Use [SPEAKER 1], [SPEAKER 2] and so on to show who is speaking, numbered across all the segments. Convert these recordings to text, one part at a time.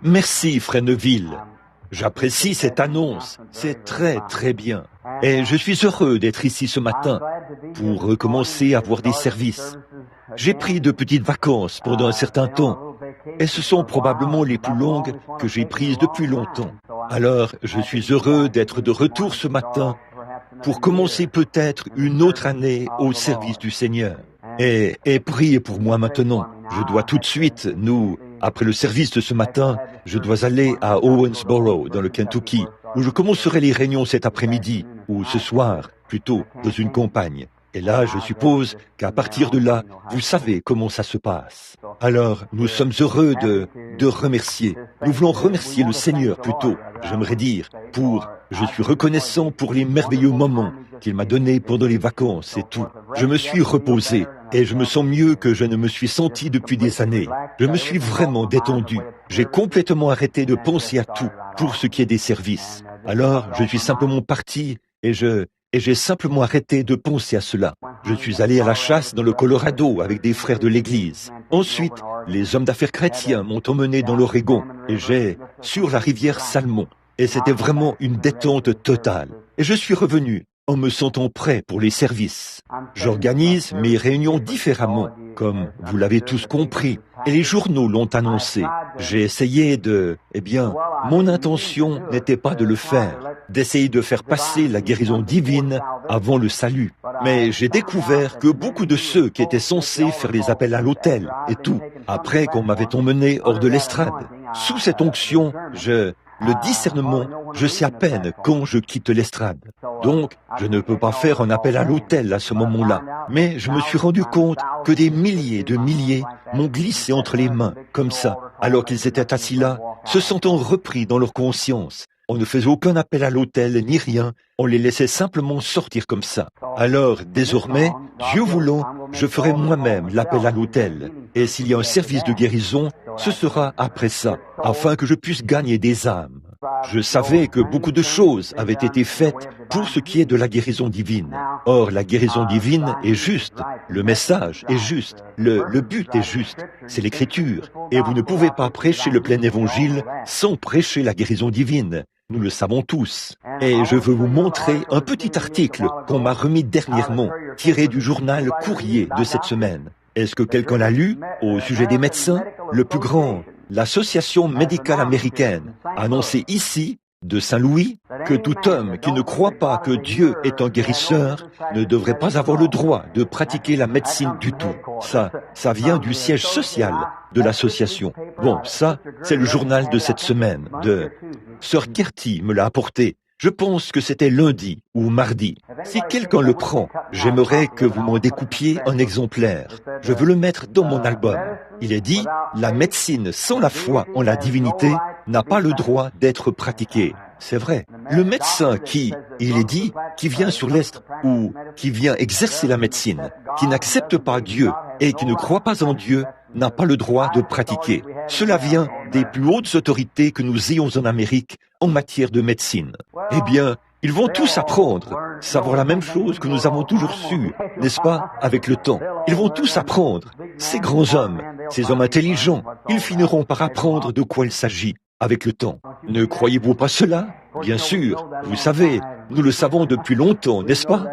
[SPEAKER 1] Merci, Frère Neville. J'apprécie cette annonce. C'est très, très bien. Et je suis heureux d'être ici ce matin pour recommencer à avoir des services. J'ai pris de petites vacances pendant un certain temps et ce sont probablement les plus longues que j'ai prises depuis longtemps. Alors, je suis heureux d'être de retour ce matin pour commencer peut-être une autre année au service du Seigneur. Et priez pour moi maintenant. Je dois tout de suite, après le service de ce matin, je dois aller à Owensboro, dans le Kentucky, où je commencerai les réunions cet après-midi, ou ce soir, plutôt, dans une campagne. Et là, je suppose qu'à partir de là, vous savez comment ça se passe. Alors, nous sommes heureux de remercier. Nous voulons remercier le Seigneur plutôt, j'aimerais dire, je suis reconnaissant pour les merveilleux moments qu'il m'a donnés pendant les vacances et tout. Je me suis reposé et je me sens mieux que je ne me suis senti depuis des années. Je me suis vraiment détendu. J'ai complètement arrêté de penser à tout pour ce qui est des services. Alors, je suis simplement parti et j'ai simplement arrêté de penser à cela. Je suis allé à la chasse dans le Colorado avec des frères de l'église. Ensuite, les hommes d'affaires chrétiens m'ont emmené dans l'Oregon et sur la rivière Salmon. Et c'était vraiment une détente totale. Et je suis revenu en me sentant prêt pour les services. J'organise mes réunions différemment, comme vous l'avez tous compris, et les journaux l'ont annoncé. J'ai essayé mon intention n'était pas de le faire, d'essayer de faire passer la guérison divine avant le salut. Mais j'ai découvert que beaucoup de ceux qui étaient censés faire les appels à l'autel et tout, après qu'on m'avait emmené hors de l'estrade, sous cette onction, le discernement, je sais à peine quand je quitte l'estrade. Donc, je ne peux pas faire un appel à l'autel à ce moment-là. Mais je me suis rendu compte que des milliers de milliers m'ont glissé entre les mains, comme ça, alors qu'ils étaient assis là, se sentant repris dans leur conscience. On ne faisait aucun appel à l'autel ni rien, on les laissait simplement sortir comme ça. Alors, désormais, Dieu voulant, je ferai moi-même l'appel à l'autel. Et s'il y a un service de guérison, ce sera après ça, afin que je puisse gagner des âmes. Je savais que beaucoup de choses avaient été faites pour ce qui est de la guérison divine. Or, la guérison divine est juste, le message est juste, le but est juste, c'est l'écriture. Et vous ne pouvez pas prêcher le plein évangile sans prêcher la guérison divine. Nous le savons tous. Et je veux vous montrer un petit article qu'on m'a remis dernièrement, tiré du journal Courrier de cette semaine. Est-ce que quelqu'un l'a lu au sujet des médecins? Le plus grand, l'Association médicale américaine, a annoncé ici, de Saint-Louis, que tout homme qui ne croit pas que Dieu est un guérisseur ne devrait pas avoir le droit de pratiquer la médecine du tout. Ça vient du siège social de l'association. Bon, ça, c'est le journal de cette semaine, Sœur Kerty me l'a apporté. Je pense que c'était lundi ou mardi. Si quelqu'un le prend, j'aimerais que vous m'en découpiez un exemplaire. Je veux le mettre dans mon album. Il est dit, la médecine sans la foi en la divinité n'a pas le droit d'être pratiquée. C'est vrai. Le médecin qui vient sur l'est ou qui vient exercer la médecine, qui n'accepte pas Dieu et qui ne croit pas en Dieu, n'a pas le droit de pratiquer. Cela vient des plus hautes autorités que nous ayons en Amérique en matière de médecine. Eh bien, ils vont tous apprendre, savoir la même chose que nous avons toujours su, n'est-ce pas, avec le temps. Ils vont tous apprendre. Ces grands hommes, ces hommes intelligents, ils finiront par apprendre de quoi il s'agit avec le temps. Ne croyez-vous pas cela? Bien sûr, vous savez, nous le savons depuis longtemps, n'est-ce pas?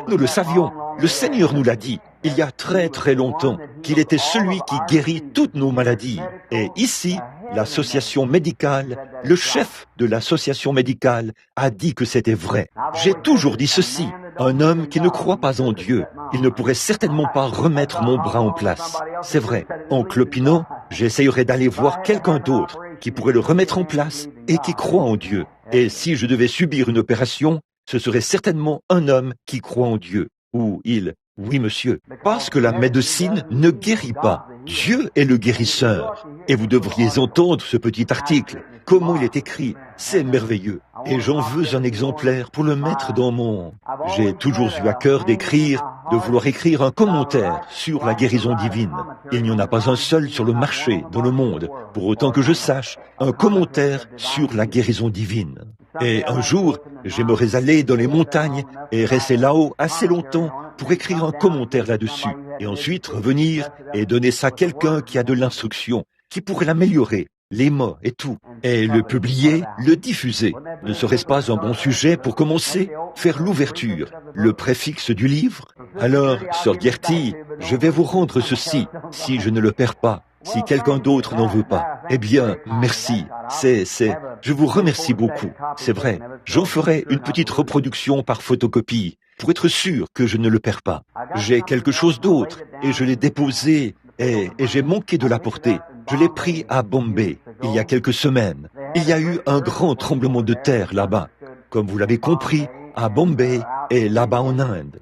[SPEAKER 1] Nous le savions, le Seigneur nous l'a dit, il y a très très longtemps, qu'il était celui qui guérit toutes nos maladies. Et ici, l'association médicale, le chef de l'association médicale a dit que c'était vrai. J'ai toujours dit ceci, un homme qui ne croit pas en Dieu, il ne pourrait certainement pas remettre mon bras en place. C'est vrai, en clopinant, j'essayerais d'aller voir quelqu'un d'autre qui pourrait le remettre en place et qui croit en Dieu. Et si je devais subir une opération, ce serait certainement un homme qui croit en Dieu. Oui monsieur, parce que la médecine ne guérit pas. Dieu est le guérisseur. Et vous devriez entendre ce petit article, comment il est écrit, c'est merveilleux. Et j'en veux un exemplaire pour le mettre dans mon... J'ai toujours eu à cœur de vouloir écrire un commentaire sur la guérison divine. Il n'y en a pas un seul sur le marché, dans le monde, pour autant que je sache, un commentaire sur la guérison divine. Et un jour, j'aimerais aller dans les montagnes et rester là-haut assez longtemps pour écrire un commentaire là-dessus, et ensuite revenir et donner ça à quelqu'un qui a de l'instruction, qui pourrait l'améliorer, les mots et tout, et le publier, le diffuser. Ne serait-ce pas un bon sujet pour commencer? Faire l'ouverture, le préfixe du livre? Alors, Sœur Gertie, je vais vous rendre ceci, si je ne le perds pas. Si quelqu'un d'autre n'en veut pas, eh bien, merci. Je vous remercie beaucoup. C'est vrai. J'en ferai une petite reproduction par photocopie, pour être sûr que je ne le perds pas. J'ai quelque chose d'autre, et je l'ai déposé, et j'ai manqué de l'apporter. Je l'ai pris à Bombay, il y a quelques semaines. Il y a eu un grand tremblement de terre là-bas. Comme vous l'avez compris, à Bombay et là-bas en Inde.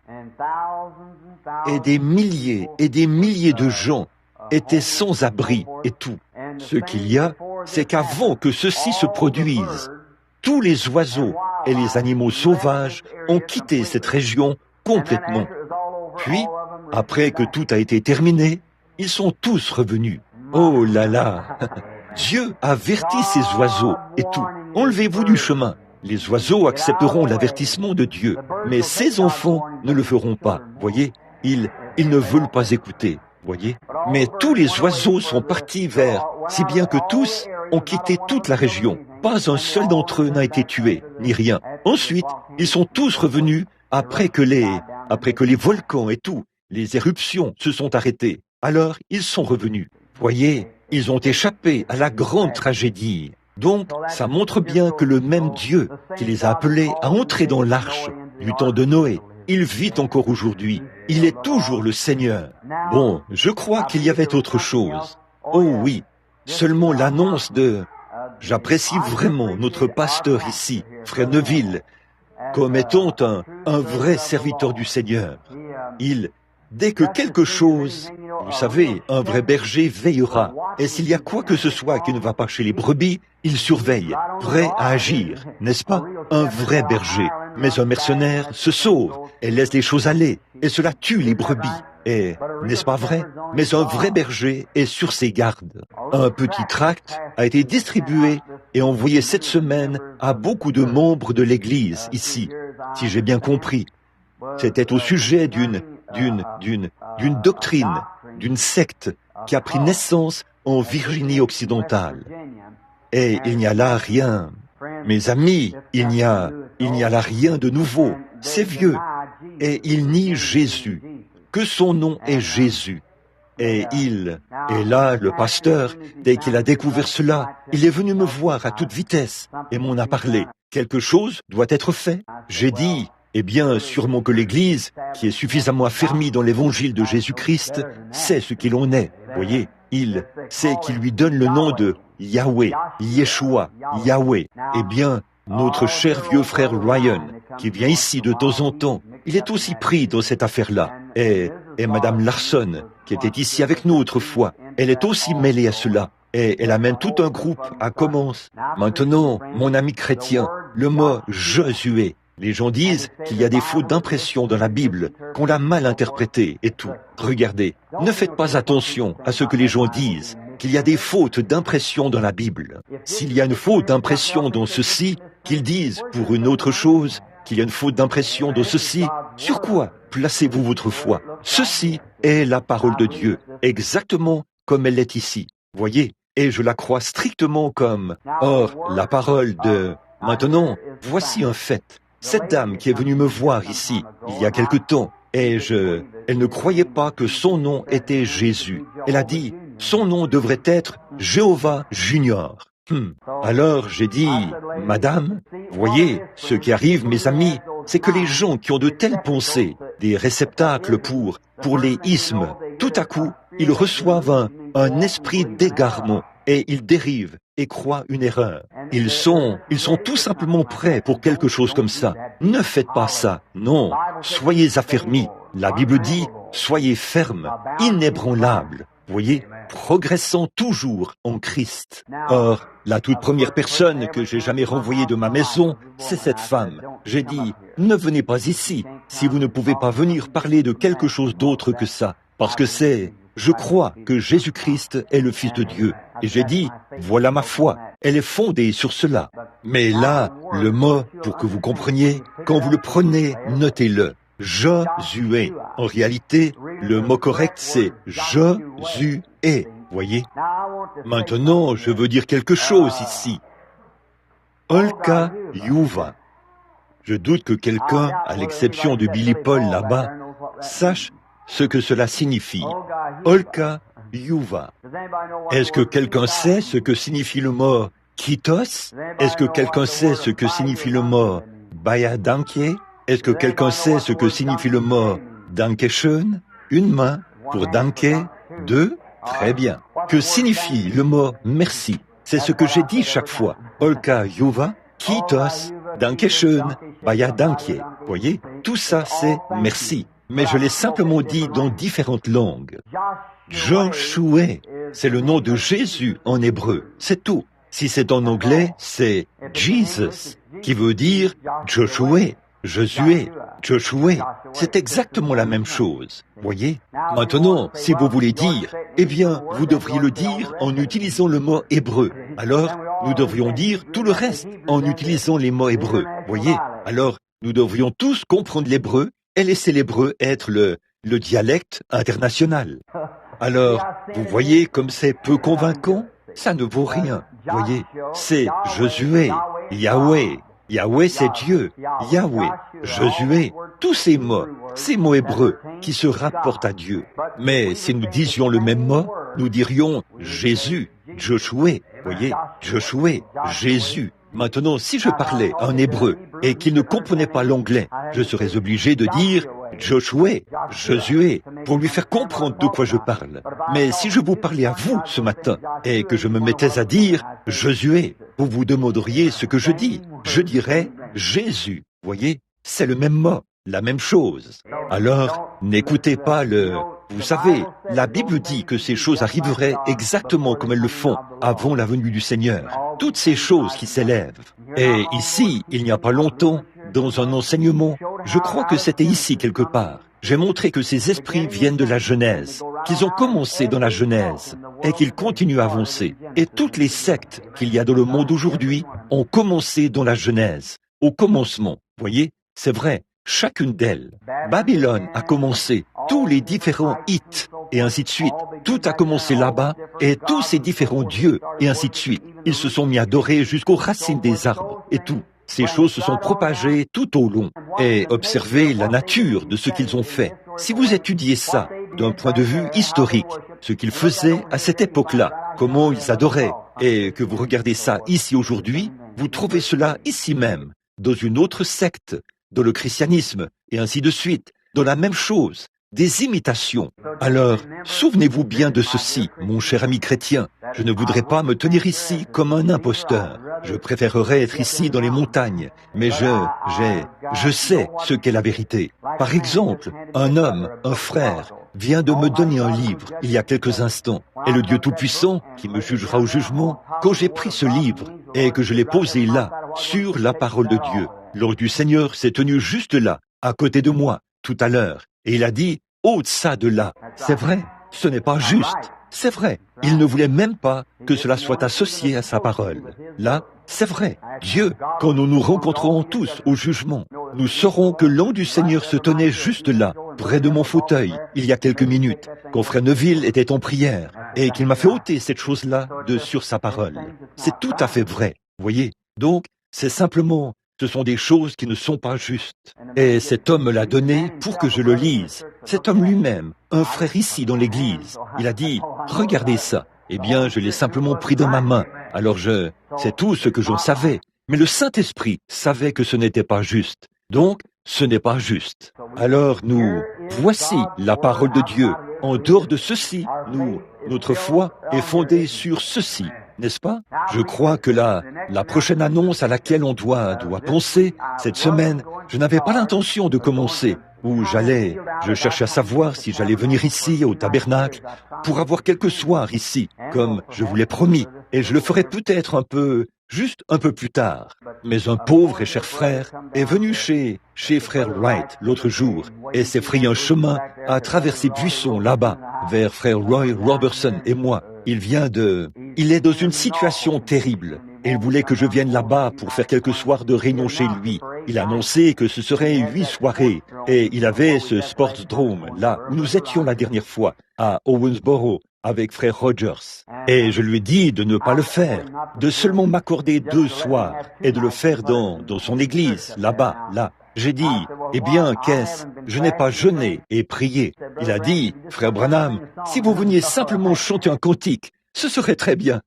[SPEAKER 1] Et des milliers de gens étaient sans abri et tout. Ce qu'il y a, c'est qu'avant que ceci se produise, tous les oiseaux et les animaux sauvages ont quitté cette région complètement. Puis, après que tout a été terminé, ils sont tous revenus. Oh là là! Dieu avertit ces oiseaux et tout. Enlevez-vous du chemin. Les oiseaux accepteront l'avertissement de Dieu, mais ces enfants ne le feront pas. Voyez, ils ne veulent pas écouter. Voyez, mais tous les oiseaux sont partis vers, si bien que tous ont quitté toute la région. Pas un seul d'entre eux n'a été tué, ni rien. Ensuite, ils sont tous revenus après que les volcans et tout, les éruptions se sont arrêtées. Alors, ils sont revenus. Voyez, ils ont échappé à la grande tragédie. Donc, ça montre bien que le même Dieu qui les a appelés à entrer dans l'arche du temps de Noé, il vit encore aujourd'hui. Il est toujours le Seigneur. Bon, je crois qu'il y avait autre chose. Oh oui, seulement l'annonce de... J'apprécie vraiment notre pasteur ici, Frère Neville, comme étant un vrai serviteur du Seigneur. Dès que quelque chose, vous savez, un vrai berger veillera. Et s'il y a quoi que ce soit qui ne va pas chez les brebis, il surveille, prêt à agir, n'est-ce pas? Un vrai berger. Mais un mercenaire se sauve et laisse les choses aller, et cela tue les brebis. Et, n'est-ce pas vrai? Mais un vrai berger est sur ses gardes. Un petit tract a été distribué et envoyé cette semaine à beaucoup de membres de l'Église ici, si j'ai bien compris. C'était au sujet d'une doctrine, d'une secte qui a pris naissance en Virginie occidentale. Et il n'y a là rien, mes amis, il n'y a là rien de nouveau, c'est vieux. Et il nie Jésus, que son nom est Jésus. Et là, le pasteur, dès qu'il a découvert cela, il est venu me voir à toute vitesse et m'en a parlé. Quelque chose doit être fait. J'ai dit, eh bien, sûrement que l'Église, qui est suffisamment affermie dans l'Évangile de Jésus-Christ, sait ce qu'il en est. Voyez, il sait qu'il lui donne le nom de Yahweh, Yeshua, Yahweh. Eh bien, notre cher vieux frère Ryan, qui vient ici de temps en temps, il est aussi pris dans cette affaire-là. Et Madame Larson, qui était ici avec nous autrefois, elle est aussi mêlée à cela. Et elle amène tout un groupe à commence. Maintenant, mon ami chrétien, le mot Josué. Les gens disent qu'il y a des fautes d'impression dans la Bible, qu'on l'a mal interprété et tout. Regardez, ne faites pas attention à ce que les gens disent, qu'il y a des fautes d'impression dans la Bible. S'il y a une faute d'impression dans ceci, qu'ils disent pour une autre chose, qu'il y a une faute d'impression dans ceci, sur quoi placez-vous votre foi? Ceci est la parole de Dieu, exactement comme elle est ici. Voyez, et je la crois strictement comme... Or, la parole de... Maintenant, voici un fait. Cette dame qui est venue me voir ici, il y a quelque temps, elle ne croyait pas que son nom était Jésus. Elle a dit, son nom devrait être Jéhovah Junior. Alors j'ai dit, Madame, voyez, ce qui arrive, mes amis, c'est que les gens qui ont de telles pensées, des réceptacles pour les ismes, tout à coup, ils reçoivent un esprit d'égarement et ils dérivent et croient une erreur. Ils sont tout simplement prêts pour quelque chose comme ça. Ne faites pas ça. Non, soyez affermis. La Bible dit, soyez fermes, inébranlables. Voyez, progressant toujours en Christ. Or, la toute première personne que j'ai jamais renvoyée de ma maison, c'est cette femme. J'ai dit, ne venez pas ici, si vous ne pouvez pas venir parler de quelque chose d'autre que ça. Parce que je crois que Jésus-Christ est le Fils de Dieu. Et j'ai dit, voilà ma foi, elle est fondée sur cela. Mais là, le mot, pour que vous compreniez, quand vous le prenez, notez-le. Josué. En réalité, le mot correct, c'est Josué. Voyez? Maintenant, je veux dire quelque chose ici. Olka Yuva. Je doute que quelqu'un, à l'exception de Billy Paul là-bas, sache ce que cela signifie. Olka Yuva. Est-ce que quelqu'un sait ce que signifie le mot Kitos? Est-ce que quelqu'un sait ce que signifie le mot Bayadankie? Est-ce que quelqu'un sait ce que signifie le mot Dankeschön? Une main pour Danke, deux, très bien. Que signifie le mot merci? C'est ce que j'ai dit chaque fois. Olka Yuva, Kitos, Dankeschön, Bayadankie. Voyez, tout ça c'est merci. Mais je l'ai simplement dit dans différentes langues. Joshua, c'est le nom de Jésus en hébreu, c'est tout. Si c'est en anglais, c'est Jesus, qui veut dire Joshua, Josué, Joshua. C'est exactement la même chose. Voyez? Maintenant, si vous voulez dire, eh bien, vous devriez le dire en utilisant le mot hébreu. Alors, nous devrions dire tout le reste en utilisant les mots hébreux. Voyez? Alors, nous devrions tous comprendre l'hébreu et laisser l'hébreu être le dialecte international. Alors, vous voyez comme c'est peu convaincant? Ça ne vaut rien. Voyez, c'est Josué, Yahweh. Yahweh, c'est Dieu. Yahweh, Josué, tous ces mots hébreux qui se rapportent à Dieu. Mais si nous disions le même mot, nous dirions Jésus, Joshua. Voyez, Joshua, Jésus. Maintenant, si je parlais en hébreu et qu'il ne comprenait pas l'anglais, je serais obligé de dire Joshua, Josué, pour lui faire comprendre de quoi je parle. Mais si je vous parlais à vous ce matin et que je me mettais à dire Josué, vous vous demanderiez ce que je dis. Je dirais Jésus. Voyez, c'est le même mot, la même chose. Alors, n'écoutez pas Vous savez, la Bible dit que ces choses arriveraient exactement comme elles le font avant la venue du Seigneur. Toutes ces choses qui s'élèvent. Et ici, il n'y a pas longtemps, dans un enseignement, je crois que c'était ici quelque part, j'ai montré que ces esprits viennent de la Genèse, qu'ils ont commencé dans la Genèse et qu'ils continuent à avancer. Et toutes les sectes qu'il y a dans le monde aujourd'hui ont commencé dans la Genèse, au commencement. Voyez, c'est vrai, chacune d'elles. Babylone a commencé, tous les différents Hittes, et ainsi de suite. Tout a commencé là-bas, et tous ces différents dieux, et ainsi de suite. Ils se sont mis à adorer jusqu'aux racines des arbres, et tout. Ces choses se sont propagées tout au long. Et observez la nature de ce qu'ils ont fait. Si vous étudiez ça d'un point de vue historique, ce qu'ils faisaient à cette époque-là, comment ils adoraient, et que vous regardez ça ici aujourd'hui, vous trouvez cela ici même, dans une autre secte, dans le christianisme, et ainsi de suite, dans la même chose, des imitations. Alors, souvenez-vous bien de ceci, mon cher ami chrétien. Je ne voudrais pas me tenir ici comme un imposteur. Je préférerais être ici dans les montagnes, mais je sais ce qu'est la vérité. Par exemple, un homme, un frère, vient de me donner un livre il y a quelques instants. Et le Dieu Tout-Puissant, qui me jugera au jugement, quand j'ai pris ce livre et que je l'ai posé là, sur la parole de Dieu, l'ange du Seigneur s'est tenu juste là, à côté de moi, tout à l'heure, et il a dit, ôte ça de là. C'est vrai, ce n'est pas juste. C'est vrai, il ne voulait même pas que cela soit associé à sa parole. Là, c'est vrai, Dieu, quand nous nous rencontrerons tous au jugement, nous saurons que l'ange du Seigneur se tenait juste là, près de mon fauteuil, il y a quelques minutes, quand Frère Neville était en prière, et qu'il m'a fait ôter cette chose-là de sur sa parole. C'est tout à fait vrai, voyez. Donc, c'est simplement, ce sont des choses qui ne sont pas justes. Et cet homme me l'a donné pour que je le lise. Cet homme lui-même, un frère ici dans l'église, il a dit, regardez ça. Eh bien, je l'ai simplement pris dans ma main. Alors c'est tout ce que j'en savais. Mais le Saint-Esprit savait que ce n'était pas juste. Donc, ce n'est pas juste. Alors voici la parole de Dieu. En dehors de ceci, notre foi est fondée sur ceci. N'est-ce pas? Je crois que la prochaine annonce à laquelle on doit penser cette semaine, je n'avais pas l'intention de commencer, où je cherchais à savoir si j'allais venir ici, au tabernacle, pour avoir quelques soirs ici, comme je vous l'ai promis, et je le ferai peut-être juste un peu plus tard. Mais un pauvre et cher frère est venu chez frère Wright l'autre jour et s'est frayé un chemin à travers ces buissons là-bas, vers frère Roy Robertson et moi. Il est dans une situation terrible et il voulait que je vienne là-bas pour faire quelques soirs de réunion chez lui. Il a annoncé que ce serait 8 soirées et il avait ce Sportsdrome là où nous étions la dernière fois, à Owensboro. avec frère Rogers. Et je lui ai dit de ne pas le faire, de seulement m'accorder 2 soirs et de le faire dans son église, là-bas, là. J'ai dit, eh bien, qu'est-ce? Je n'ai pas jeûné et prié. Il a dit, frère Branham, si vous veniez simplement chanter un cantique, ce serait très bien.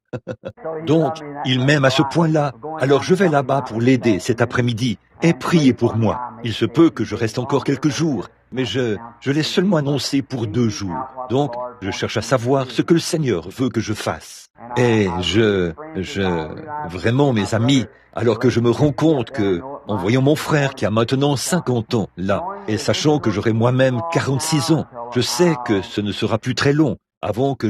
[SPEAKER 1] Donc, il m'aime à ce point-là, alors je vais là-bas pour l'aider cet après-midi et prier pour moi. Il se peut que je reste encore quelques jours, mais je l'ai seulement annoncé pour 2 jours. Donc, je cherche à savoir ce que le Seigneur veut que je fasse. Et vraiment mes amis, alors que je me rends compte que, en voyant mon frère qui a maintenant 50 ans, là, et sachant que j'aurai moi-même 46 ans, je sais que ce ne sera plus très long avant que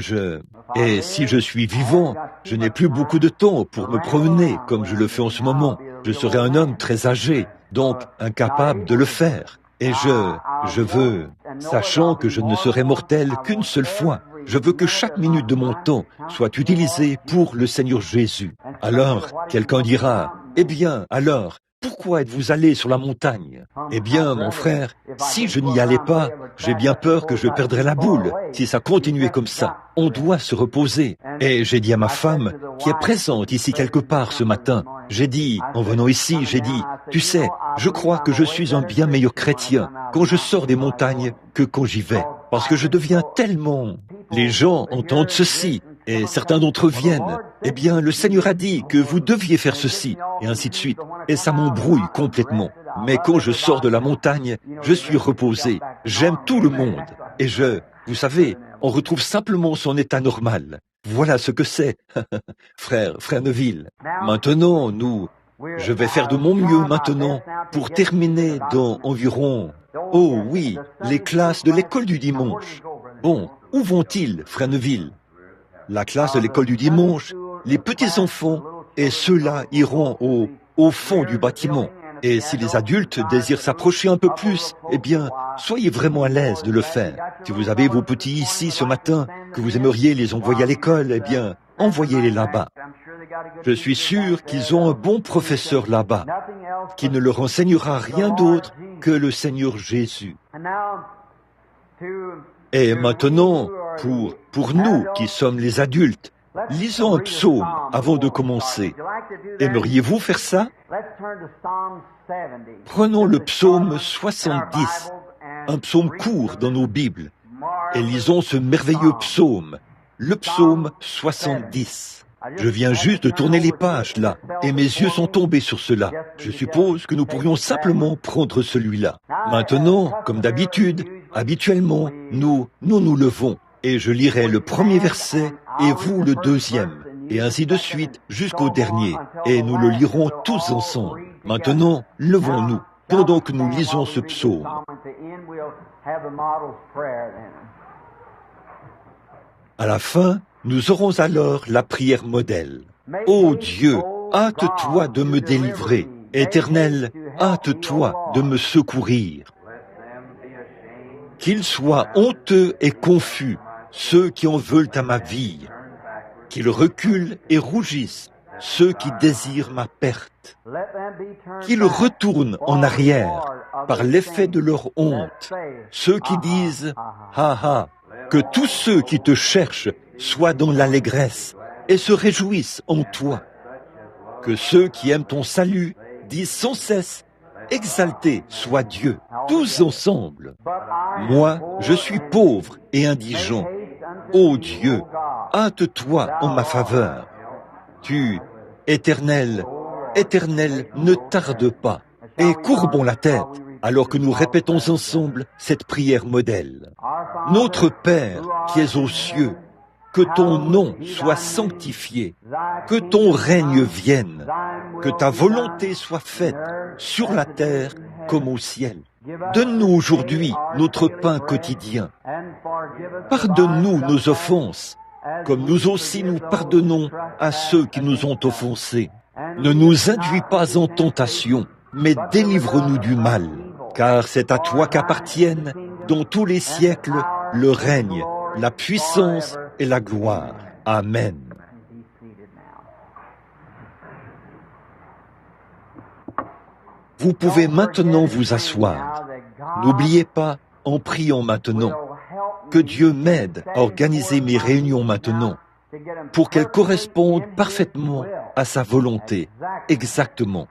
[SPEAKER 1] Et si je suis vivant, je n'ai plus beaucoup de temps pour me promener comme je le fais en ce moment. Je serai un homme très âgé, donc incapable de le faire. Et je veux, sachant que je ne serai mortel qu'une seule fois, je veux que chaque minute de mon temps soit utilisée pour le Seigneur Jésus. Alors, quelqu'un dira, eh bien, alors, pourquoi êtes-vous allé sur la montagne? Eh bien, mon frère, si je n'y allais pas, j'ai bien peur que je perdrais la boule, si ça continuait comme ça. On doit se reposer. Et j'ai dit à ma femme, qui est présente ici quelque part ce matin, j'ai dit, en venant ici, j'ai dit, tu sais, je crois que je suis un bien meilleur chrétien quand je sors des montagnes que quand j'y vais. Parce que je deviens tellement... Les gens entendent ceci, et certains d'entre eux viennent. Eh bien, le Seigneur a dit que vous deviez faire ceci, et ainsi de suite. Et ça m'embrouille complètement. Mais quand je sors de la montagne, je suis reposé. J'aime tout le monde. Et vous savez, on retrouve simplement son état normal. Voilà ce que c'est, frère Neville. Maintenant, je vais faire de mon mieux maintenant pour terminer dans environ... Oh oui, les classes de l'école du dimanche. Bon, où vont-ils, frère Neville? La classe de l'école du dimanche, les petits-enfants, et ceux-là iront au fond du bâtiment. Et si les adultes désirent s'approcher un peu plus, eh bien, soyez vraiment à l'aise de le faire. Si vous avez vos petits ici ce matin, que vous aimeriez les envoyer à l'école, eh bien, envoyez-les là-bas. Je suis sûr qu'ils ont un bon professeur là-bas, qui ne leur enseignera rien d'autre que le Seigneur Jésus. Et maintenant, pour nous qui sommes les adultes, lisons un psaume avant de commencer. Aimeriez-vous faire ça? Prenons le psaume 70, un psaume court dans nos Bibles, et lisons ce merveilleux psaume, le psaume 70. Je viens juste de tourner les pages là, et mes yeux sont tombés sur cela. Je suppose que nous pourrions simplement prendre celui-là. Maintenant, comme d'habitude, habituellement, nous levons, et je lirai le premier verset, et vous le deuxième, et ainsi de suite jusqu'au dernier, et nous le lirons tous ensemble. Maintenant, levons-nous, pendant que nous lisons ce psaume. À la fin, nous aurons alors la prière modèle. Ô Dieu, hâte-toi de me délivrer. Éternel, hâte-toi de me secourir. Qu'ils soient honteux et confus, ceux qui en veulent à ma vie. Qu'ils reculent et rougissent, ceux qui désirent ma perte. Qu'ils retournent en arrière par l'effet de leur honte, ceux qui disent « Ha ha ». Que tous ceux qui te cherchent soient dans l'allégresse et se réjouissent en toi. Que ceux qui aiment ton salut disent sans cesse « Exalté soit Dieu », tous ensemble. Moi, je suis pauvre et indigent. Ô Dieu, hâte-toi en ma faveur. Tu, Éternel, Éternel, ne tarde pas, et courbons la tête, alors que nous répétons ensemble cette prière modèle. Notre Père qui es aux cieux, que ton nom soit sanctifié, que ton règne vienne, que ta volonté soit faite sur la terre comme au ciel. Donne-nous aujourd'hui notre pain quotidien. Pardonne-nous nos offenses, comme nous aussi nous pardonnons à ceux qui nous ont offensés. Ne nous induis pas en tentation, mais délivre-nous du mal. Car c'est à toi qu'appartiennent, dans tous les siècles, le règne, la puissance et la gloire. Amen. Vous pouvez maintenant vous asseoir. N'oubliez pas, en priant maintenant, que Dieu m'aide à organiser mes réunions maintenant pour qu'elles correspondent parfaitement à sa volonté, exactement.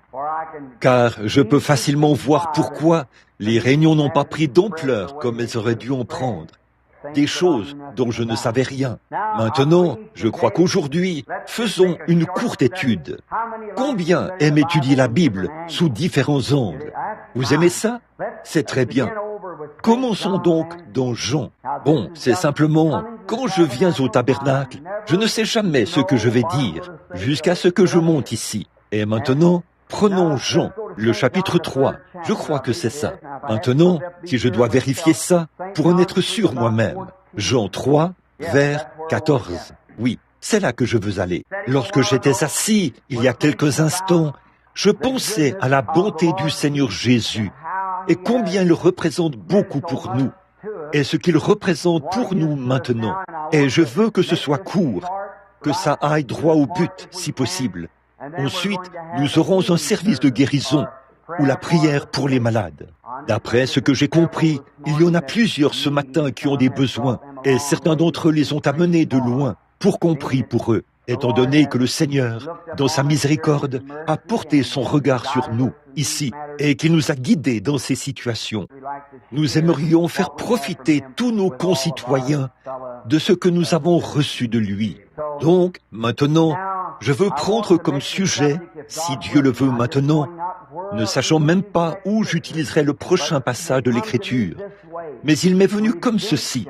[SPEAKER 1] Car je peux facilement voir pourquoi les réunions n'ont pas pris d'ampleur comme elles auraient dû en prendre. Des choses dont je ne savais rien. Maintenant, je crois qu'aujourd'hui, faisons une courte étude. Combien aiment étudier la Bible sous différents angles? Vous aimez ça? C'est très bien. Commençons donc dans Jean. Bon, c'est simplement, quand je viens au tabernacle, je ne sais jamais ce que je vais dire, jusqu'à ce que je monte ici. Et maintenant, prenons Jean, le chapitre 3. Je crois que c'est ça. Maintenant, si je dois vérifier ça, pour en être sûr moi-même. Jean 3, vers 14. Oui, c'est là que je veux aller. Lorsque j'étais assis, il y a quelques instants, je pensais à la bonté du Seigneur Jésus et combien il représente beaucoup pour nous et ce qu'il représente pour nous maintenant. Et je veux que ce soit court, que ça aille droit au but, si possible. Ensuite, nous aurons un service de guérison ou la prière pour les malades. D'après ce que j'ai compris, il y en a plusieurs ce matin qui ont des besoins et certains d'entre eux les ont amenés de loin pour qu'on prie pour eux, étant donné que le Seigneur, dans sa miséricorde, a porté son regard sur nous, ici, et qu'il nous a guidés dans ces situations. Nous aimerions faire profiter tous nos concitoyens de ce que nous avons reçu de lui. Donc, maintenant, je veux prendre comme sujet, si Dieu le veut maintenant, ne sachant même pas où j'utiliserai le prochain passage de l'Écriture. Mais il m'est venu comme ceci,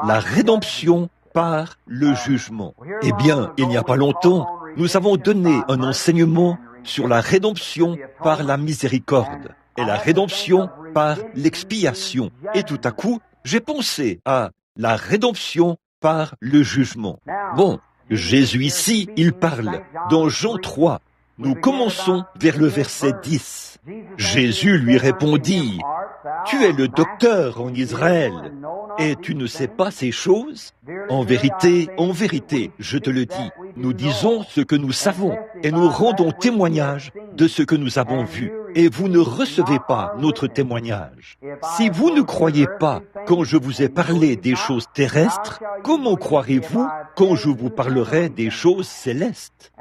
[SPEAKER 1] la rédemption par le jugement. Eh bien, il n'y a pas longtemps, nous avons donné un enseignement sur la rédemption par la miséricorde et la rédemption par l'expiation. Et tout à coup, j'ai pensé à la rédemption par le jugement. Bon, Jésus ici, il parle dans Jean 3. Nous commençons vers le verset 10. Jésus lui répondit, « Tu es le docteur en Israël, et tu ne sais pas ces choses? En vérité, je te le dis, nous disons ce que nous savons, et nous rendons témoignage de ce que nous avons vu, et vous ne recevez pas notre témoignage. Si vous ne croyez pas quand je vous ai parlé des choses terrestres, comment croirez-vous quand je vous parlerai des choses célestes?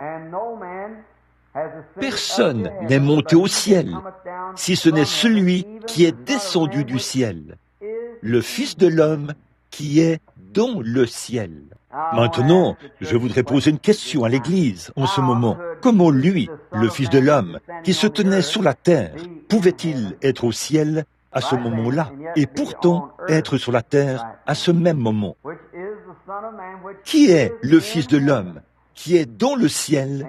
[SPEAKER 1] Personne n'est monté au ciel, si ce n'est celui qui est descendu du ciel, le Fils de l'homme qui est dans le ciel. » Maintenant, je voudrais poser une question à l'Église en ce moment. Comment lui, le Fils de l'homme, qui se tenait sur la terre, pouvait-il être au ciel à ce moment-là et pourtant être sur la terre à ce même moment? Qui est le Fils de l'homme qui est dans le ciel,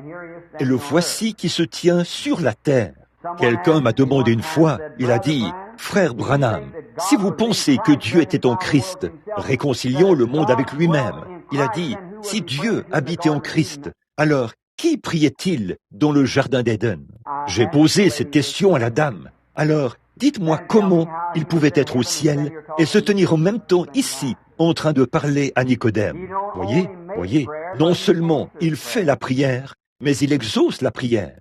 [SPEAKER 1] et le voici qui se tient sur la terre? Quelqu'un m'a demandé une fois, il a dit, « Frère Branham, si vous pensez que Dieu était en Christ, réconcilions le monde avec lui-même. » Il a dit, « Si Dieu habitait en Christ, alors qui priait-il dans le jardin d'Éden ?» J'ai posé cette question à la dame. Alors, dites-moi comment il pouvait être au ciel et se tenir en même temps ici, en train de parler à Nicodème. Voyez, non seulement il fait la prière, mais il exauce la prière.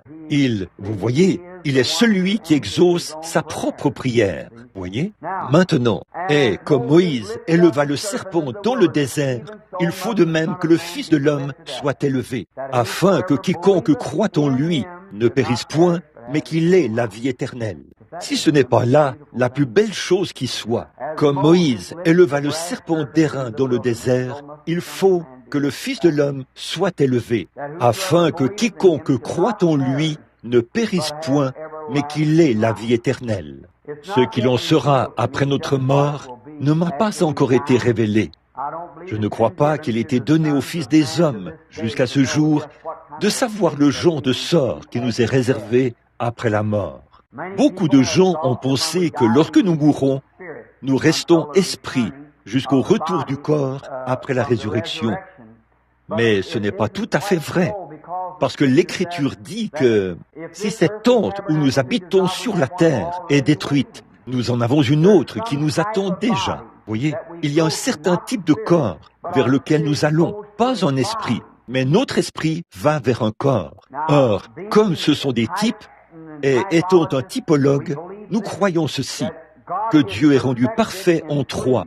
[SPEAKER 1] Vous voyez, il est celui qui exauce sa propre prière. Voyez? Maintenant, et comme Moïse éleva le serpent dans le désert, il faut de même que le Fils de l'homme soit élevé, afin que quiconque croit en lui ne périsse point, mais qu'il ait la vie éternelle. Si ce n'est pas là la plus belle chose qui soit, comme Moïse éleva le serpent d'airain dans le désert, il faut que le Fils de l'homme soit élevé, afin que quiconque croit en lui ne périsse point, mais qu'il ait la vie éternelle. Ce qu'il en sera après notre mort ne m'a pas encore été révélé. Je ne crois pas qu'il ait été donné au Fils des hommes, jusqu'à ce jour, de savoir le genre de sort qui nous est réservé après la mort. Beaucoup de gens ont pensé que lorsque nous mourrons, nous restons esprits jusqu'au retour du corps après la résurrection. Mais ce n'est pas tout à fait vrai, parce que l'Écriture dit que si cette tente où nous habitons sur la terre est détruite, nous en avons une autre qui nous attend déjà. Voyez, il y a un certain type de corps vers lequel nous allons, pas un esprit, mais notre esprit va vers un corps. Or, comme ce sont des types, et étant un typologue, nous croyons ceci, que Dieu est rendu parfait en trois,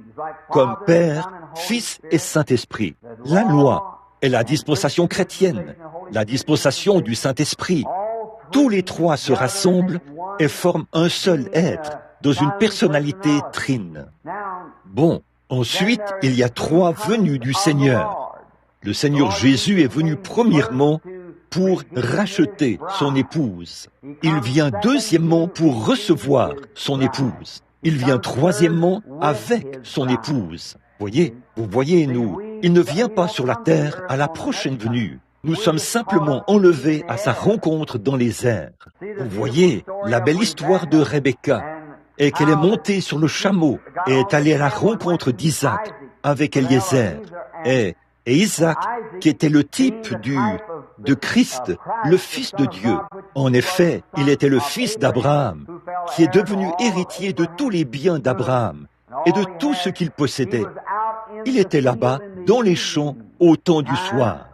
[SPEAKER 1] comme Père, Fils et Saint-Esprit. La loi est la dispensation chrétienne, la dispensation du Saint-Esprit. Tous les trois se rassemblent et forment un seul être, dans une personnalité trine. Bon, ensuite, il y a trois venues du Seigneur. Le Seigneur Jésus est venu premièrement pour racheter son épouse. Il vient deuxièmement pour recevoir son épouse. Il vient troisièmement avec son épouse. Vous voyez, il ne vient pas sur la terre à la prochaine venue. Nous sommes simplement enlevés à sa rencontre dans les airs. Vous voyez, la belle histoire de Rebecca est qu'elle est montée sur le chameau et est allée à la rencontre d'Isaac avec Eliezer. Et Isaac, qui était le type de Christ, le Fils de Dieu. En effet, il était le fils d'Abraham, qui est devenu héritier de tous les biens d'Abraham et de tout ce qu'il possédait. Il était là-bas, dans les champs, au temps du soir.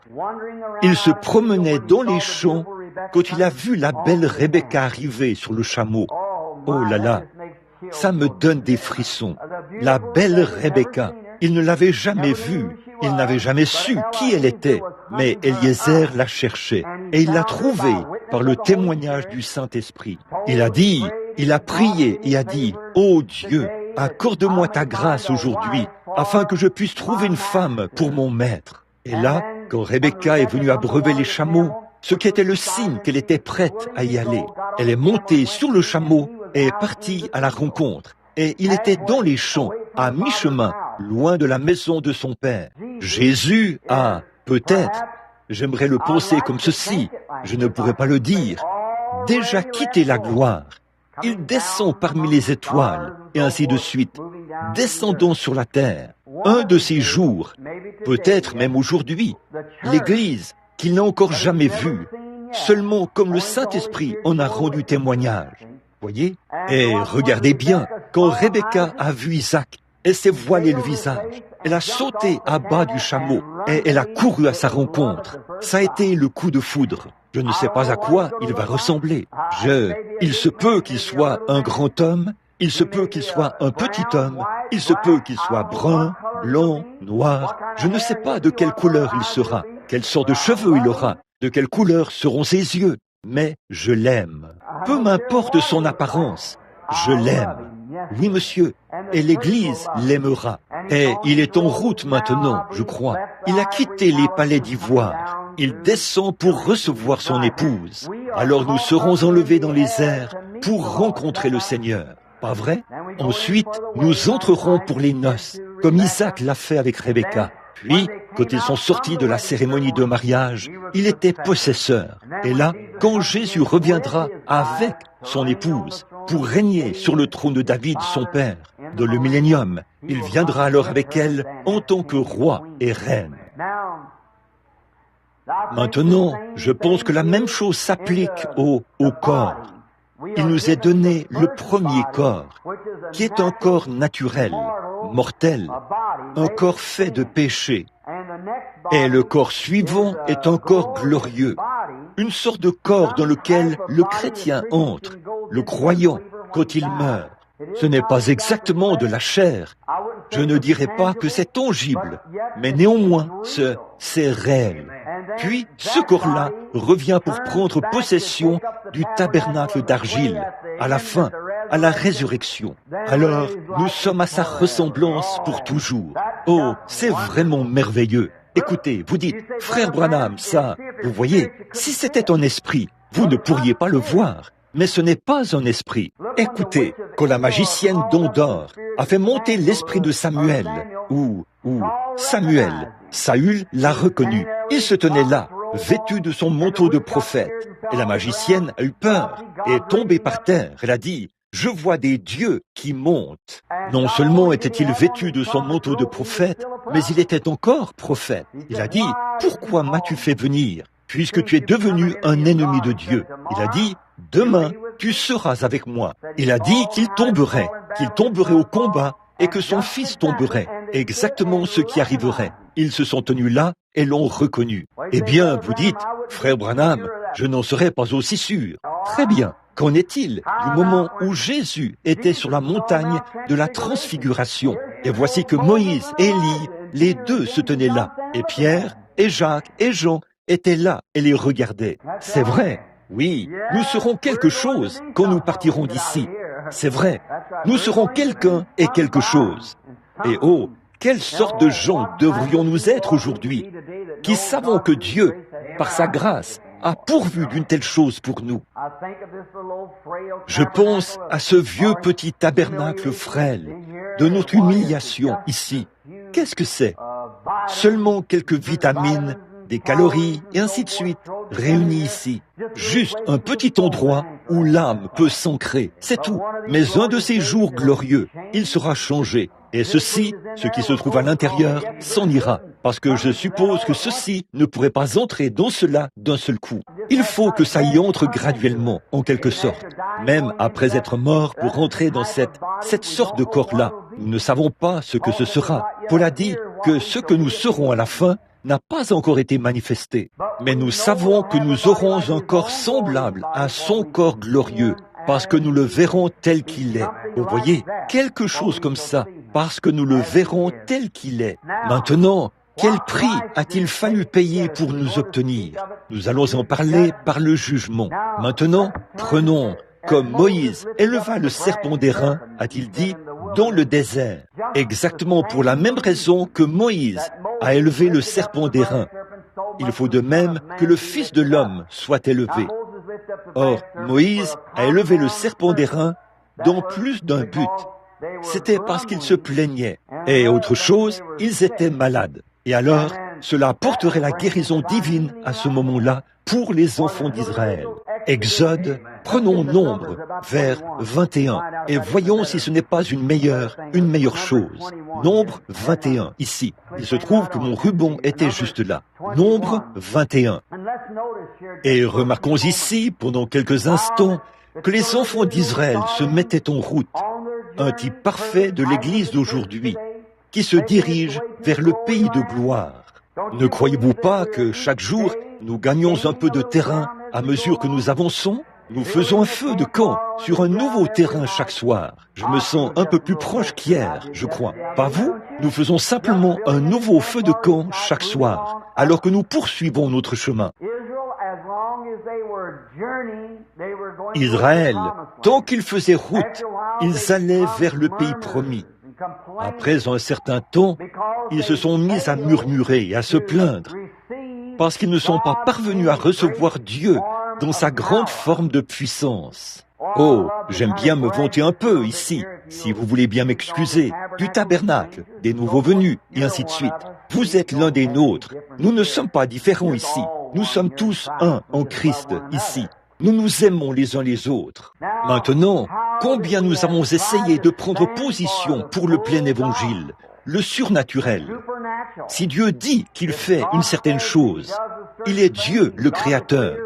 [SPEAKER 1] Il se promenait dans les champs quand il a vu la belle Rebecca arriver sur le chameau. Oh là là, ça me donne des frissons. La belle Rebecca, il ne l'avait jamais vue, il n'avait jamais su qui elle était, mais Eliezer la cherchait et il l'a trouvée par le témoignage du Saint-Esprit. Il a prié et a dit, « Ô Dieu, accorde-moi ta grâce aujourd'hui, afin que je puisse trouver une femme pour mon maître. » Et là, quand Rebecca est venue abreuver les chameaux, ce qui était le signe qu'elle était prête à y aller, elle est montée sur le chameau et est partie à la rencontre. Et il était dans les champs, à mi-chemin, loin de la maison de son père. Jésus a, peut-être, j'aimerais le penser comme ceci, je ne pourrais pas le dire, déjà quitté la gloire. Il descend parmi les étoiles, et ainsi de suite, descendant sur la terre. Un de ces jours, peut-être même aujourd'hui, l'Église, qu'il n'a encore jamais vue, seulement comme le Saint-Esprit en a rendu témoignage. Voyez? Et regardez bien, quand Rebecca a vu Isaac, elle s'est voilée le visage. Elle a sauté à bas du chameau et elle a couru à sa rencontre. Ça a été le coup de foudre. Je ne sais pas à quoi il va ressembler. Il se peut qu'il soit un grand homme, il se peut qu'il soit un petit homme, il se peut qu'il soit brun, blanc, noir. Je ne sais pas de quelle couleur il sera, quelle sorte de cheveux il aura, de quelle couleur seront ses yeux. Mais je l'aime. Peu m'importe son apparence, je l'aime. Oui, monsieur, et l'Église l'aimera. Et il est en route maintenant, je crois. Il a quitté les palais d'ivoire. Il descend pour recevoir son épouse. Alors nous serons enlevés dans les airs pour rencontrer le Seigneur. Pas vrai? Ensuite, nous entrerons pour les noces, comme Isaac l'a fait avec Rebecca. Puis, quand ils sont sortis de la cérémonie de mariage, il était possesseur. Et là, quand Jésus reviendra avec son épouse pour régner sur le trône de David, son père, dans le millénium, il viendra alors avec elle en tant que roi et reine. Maintenant, je pense que la même chose s'applique au corps. Il nous est donné le premier corps, qui est un corps naturel, mortel, un corps fait de péché. Et le corps suivant est un corps glorieux, une sorte de corps dans lequel le chrétien entre, le croyant, quand il meurt. Ce n'est pas exactement de la chair. Je ne dirais pas que c'est tangible, mais néanmoins, c'est réel. Puis, ce corps-là revient pour prendre possession du tabernacle d'argile, à la fin, à la résurrection. Alors, nous sommes à sa ressemblance pour toujours. Oh, c'est vraiment merveilleux. Écoutez, vous dites, frère Branham, ça, vous voyez, si c'était un esprit, vous ne pourriez pas le voir. Mais ce n'est pas un esprit. Écoutez, quand la magicienne d'Endor a fait monter l'esprit de Samuel, ou Samuel, Saül l'a reconnu. Il se tenait là, vêtu de son manteau de prophète. Et la magicienne a eu peur et est tombée par terre. Elle a dit, « Je vois des dieux qui montent. » Non seulement était-il vêtu de son manteau de prophète, mais il était encore prophète. Il a dit, « Pourquoi m'as-tu fait venir, puisque tu es devenu un ennemi de Dieu ?» Il a dit, « Demain, tu seras avec moi. » Il a dit qu'il tomberait au combat et que son fils tomberait. Exactement ce qui arriverait. Ils se sont tenus là et l'ont reconnu. Eh bien, vous dites, frère Branham, je n'en serais pas aussi sûr. Très bien. Qu'en est-il du moment où Jésus était sur la montagne de la transfiguration? Et voici que Moïse et Élie, les deux se tenaient là, et Pierre et Jacques et Jean étaient là et les regardaient. C'est vrai, oui, nous serons quelque chose quand nous partirons d'ici. C'est vrai, nous serons quelqu'un et quelque chose. Et oh, quelle sorte de gens devrions-nous être aujourd'hui, qui savons que Dieu, par sa grâce, a pourvu d'une telle chose pour nous. Je pense à ce vieux petit tabernacle frêle de notre humiliation ici. Qu'est-ce que c'est? Seulement quelques vitamines, des calories et ainsi de suite, réunis ici. Juste un petit endroit où l'âme peut s'ancrer, c'est tout. Mais un de ces jours glorieux, il sera changé. Et ceci, ce qui se trouve à l'intérieur, s'en ira. Parce que je suppose que ceci ne pourrait pas entrer dans cela d'un seul coup. Il faut que ça y entre graduellement, en quelque sorte. Même après être mort pour entrer dans cette sorte de corps-là. Nous ne savons pas ce que ce sera. Paul a dit que ce que nous serons à la fin n'a pas encore été manifesté. Mais nous savons que nous aurons un corps semblable à son corps glorieux, parce que nous le verrons tel qu'il est. Vous voyez, quelque chose comme ça, parce que nous le verrons tel qu'il est. Maintenant, quel prix a-t-il fallu payer pour nous obtenir? Nous allons en parler par le jugement. Maintenant, prenons, comme Moïse éleva le serpent d'airain, a-t-il dit, dans le désert, exactement pour la même raison que Moïse a élevé le serpent d'airain. Il faut de même que le Fils de l'homme soit élevé. Or, Moïse a élevé le serpent d'airain dans plus d'un but. C'était parce qu'ils se plaignaient. Et autre chose, ils étaient malades. Et alors, cela porterait la guérison divine à ce moment-là pour les enfants d'Israël. Exode, prenons Nombre, vers 21, et voyons si ce n'est pas une meilleure chose. Nombre 21, ici. Il se trouve que mon ruban était juste là. Nombre 21. Et remarquons ici, pendant quelques instants, que les enfants d'Israël se mettaient en route. Un type parfait de l'Église d'aujourd'hui, qui se dirige vers le pays de gloire. Ne croyez-vous pas que chaque jour, nous gagnons un peu de terrain à mesure que nous avançons? Nous faisons un feu de camp sur un nouveau terrain chaque soir. Je me sens un peu plus proche qu'hier, je crois. Pas vous? Nous faisons simplement un nouveau feu de camp chaque soir, alors que nous poursuivons notre chemin. Israël, tant qu'ils faisaient route, ils allaient vers le pays promis. Après un certain temps, ils se sont mis à murmurer et à se plaindre, parce qu'ils ne sont pas parvenus à recevoir Dieu dans sa grande forme de puissance. Oh, j'aime bien me vanter un peu ici, si vous voulez bien m'excuser, du tabernacle, des nouveaux venus, et ainsi de suite. Vous êtes l'un des nôtres. Nous ne sommes pas différents ici. Nous sommes tous un en Christ ici. Nous nous aimons les uns les autres. Maintenant, combien nous avons essayé de prendre position pour le plein évangile, le surnaturel. Si Dieu dit qu'il fait une certaine chose, il est Dieu le Créateur.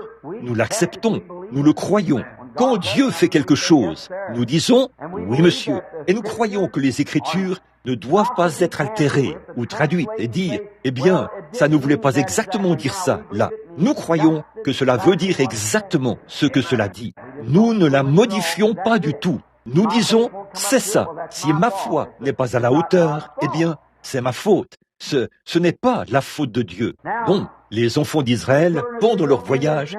[SPEAKER 1] Nous l'acceptons, nous le croyons. Quand Dieu fait quelque chose, nous disons « Oui, monsieur », et nous croyons que les Écritures ne doivent pas être altérées ou traduites et dire « Eh bien, ça ne voulait pas exactement dire ça, là ». Nous croyons que cela veut dire exactement ce que cela dit. Nous ne la modifions pas du tout. Nous disons « C'est ça. Si ma foi n'est pas à la hauteur, eh bien, c'est ma faute. Ce n'est pas la faute de Dieu. » Bon, les enfants d'Israël, pendant leur voyage,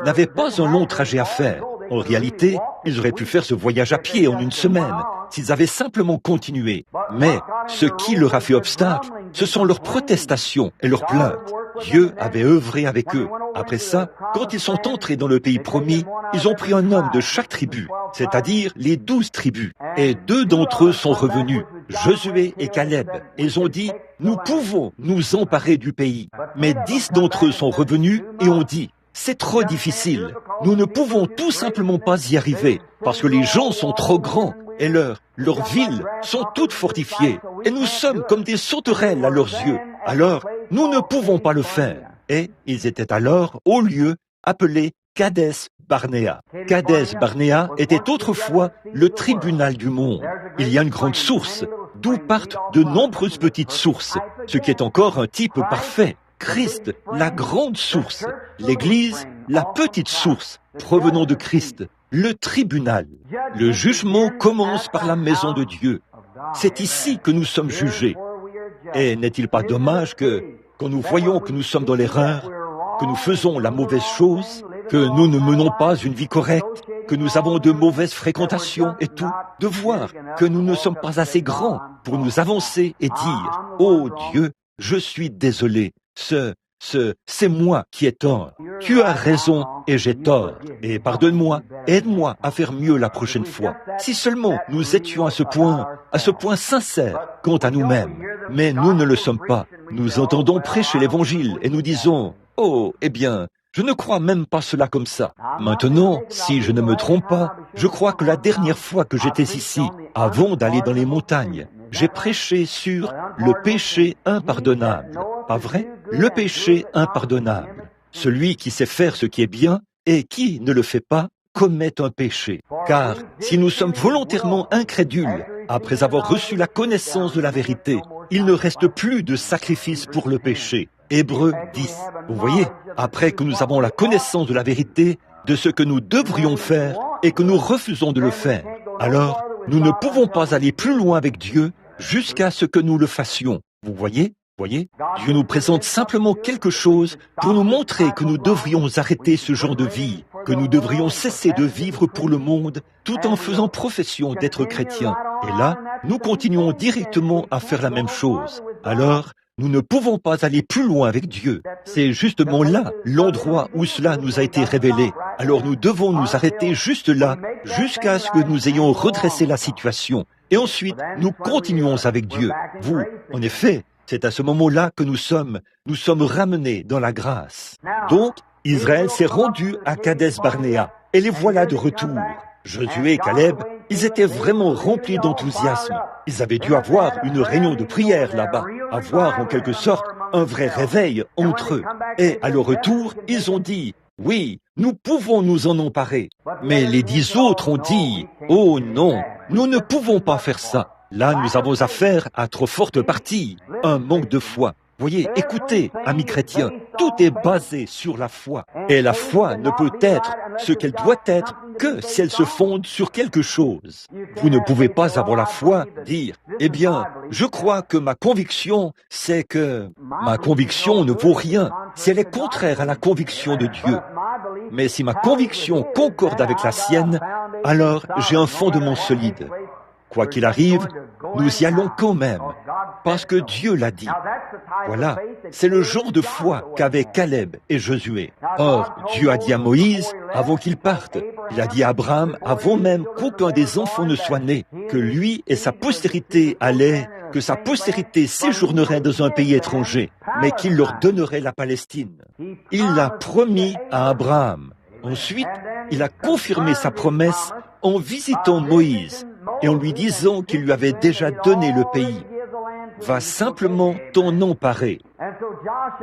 [SPEAKER 1] n'avaient pas un long trajet à faire. En réalité, ils auraient pu faire ce voyage à pied en une semaine, s'ils avaient simplement continué. Mais ce qui leur a fait obstacle, ce sont leurs protestations et leurs plaintes. Dieu avait œuvré avec eux. Après ça, quand ils sont entrés dans le pays promis, ils ont pris un homme de chaque tribu, c'est-à-dire les 12 tribus. Et 2 d'entre eux sont revenus, Josué et Caleb. Ils ont dit, nous pouvons nous emparer du pays. Mais 10 d'entre eux sont revenus et ont dit, c'est trop difficile. Nous ne pouvons tout simplement pas y arriver parce que les gens sont trop grands et leurs villes sont toutes fortifiées et nous sommes comme des sauterelles à leurs yeux. Alors, nous ne pouvons pas le faire. Et ils étaient alors au lieu appelé Kadès Barnéa. Kadès Barnéa était autrefois le tribunal du monde. Il y a une grande source, d'où partent de nombreuses petites sources, ce qui est encore un type parfait. Christ, la grande source. L'Église, la petite source. provenant de Christ, le tribunal. Le jugement commence par la maison de Dieu. C'est ici que nous sommes jugés. Et n'est-il pas dommage que, quand nous voyons que nous sommes dans l'erreur, que nous faisons la mauvaise chose, que nous ne menons pas une vie correcte, que nous avons de mauvaises fréquentations et tout, de voir que nous ne sommes pas assez grands pour nous avancer et dire « Oh Dieu, je suis désolé, c'est moi qui ai tort. Tu as raison et j'ai tort. Et pardonne-moi, aide-moi à faire mieux la prochaine fois. » Si seulement nous étions à ce point sincère quant à nous-mêmes. Mais nous ne le sommes pas. Nous entendons prêcher l'Évangile et nous disons « Oh, eh bien, je ne crois même pas cela comme ça. » Maintenant, si je ne me trompe pas, je crois que la dernière fois que j'étais ici, avant d'aller dans les montagnes, j'ai prêché sur le péché impardonnable. Pas vrai? Le péché impardonnable. Celui qui sait faire ce qui est bien et qui ne le fait pas commet un péché. Car si nous sommes volontairement incrédules, après avoir reçu la connaissance de la vérité, il ne reste plus de sacrifice pour le péché. Hébreux 10. Vous voyez, après que nous avons la connaissance de la vérité, de ce que nous devrions faire et que nous refusons de le faire, alors nous ne pouvons pas aller plus loin avec Dieu jusqu'à ce que nous le fassions. Vous voyez? Dieu nous présente simplement quelque chose pour nous montrer que nous devrions arrêter ce genre de vie, que nous devrions cesser de vivre pour le monde tout en faisant profession d'être chrétiens. Et là, nous continuons directement à faire la même chose. Alors, nous ne pouvons pas aller plus loin avec Dieu. C'est justement là l'endroit où cela nous a été révélé. Alors nous devons nous arrêter juste là, jusqu'à ce que nous ayons redressé la situation. Et ensuite, nous continuons avec Dieu. Vous, en effet, c'est à ce moment-là que nous sommes ramenés dans la grâce. Donc, Israël s'est rendu à Kadès-Barnéa, et les voilà de retour. Josué et Caleb, ils étaient vraiment remplis d'enthousiasme. Ils avaient dû avoir une réunion de prière là-bas, avoir en quelque sorte un vrai réveil entre eux. Et à leur retour, ils ont dit, « Oui, nous pouvons nous en emparer. » Mais les 10 autres ont dit, « Oh non, nous ne pouvons pas faire ça. Là, nous avons affaire à trop forte partie, un manque de foi. » Voyez, écoutez, amis chrétiens, tout est basé sur la foi. Et la foi ne peut être ce qu'elle doit être que si elle se fonde sur quelque chose. Vous ne pouvez pas avoir la foi, dire, eh bien, je crois que ma conviction, c'est que ma conviction ne vaut rien si elle est contraire à la conviction de Dieu. Mais si ma conviction concorde avec la sienne, alors j'ai un fondement solide. Quoi qu'il arrive, nous y allons quand même, parce que Dieu l'a dit. Voilà, c'est le genre de foi qu'avaient Caleb et Josué. Or, Dieu a dit à Moïse, avant qu'il parte, il a dit à Abraham, avant même qu'aucun des enfants ne soit né, que lui et sa postérité que sa postérité séjournerait dans un pays étranger, mais qu'il leur donnerait la Palestine. Il l'a promis à Abraham. Ensuite, il a confirmé sa promesse en visitant Moïse et en lui disant qu'il lui avait déjà donné le pays. Va simplement t'en emparer.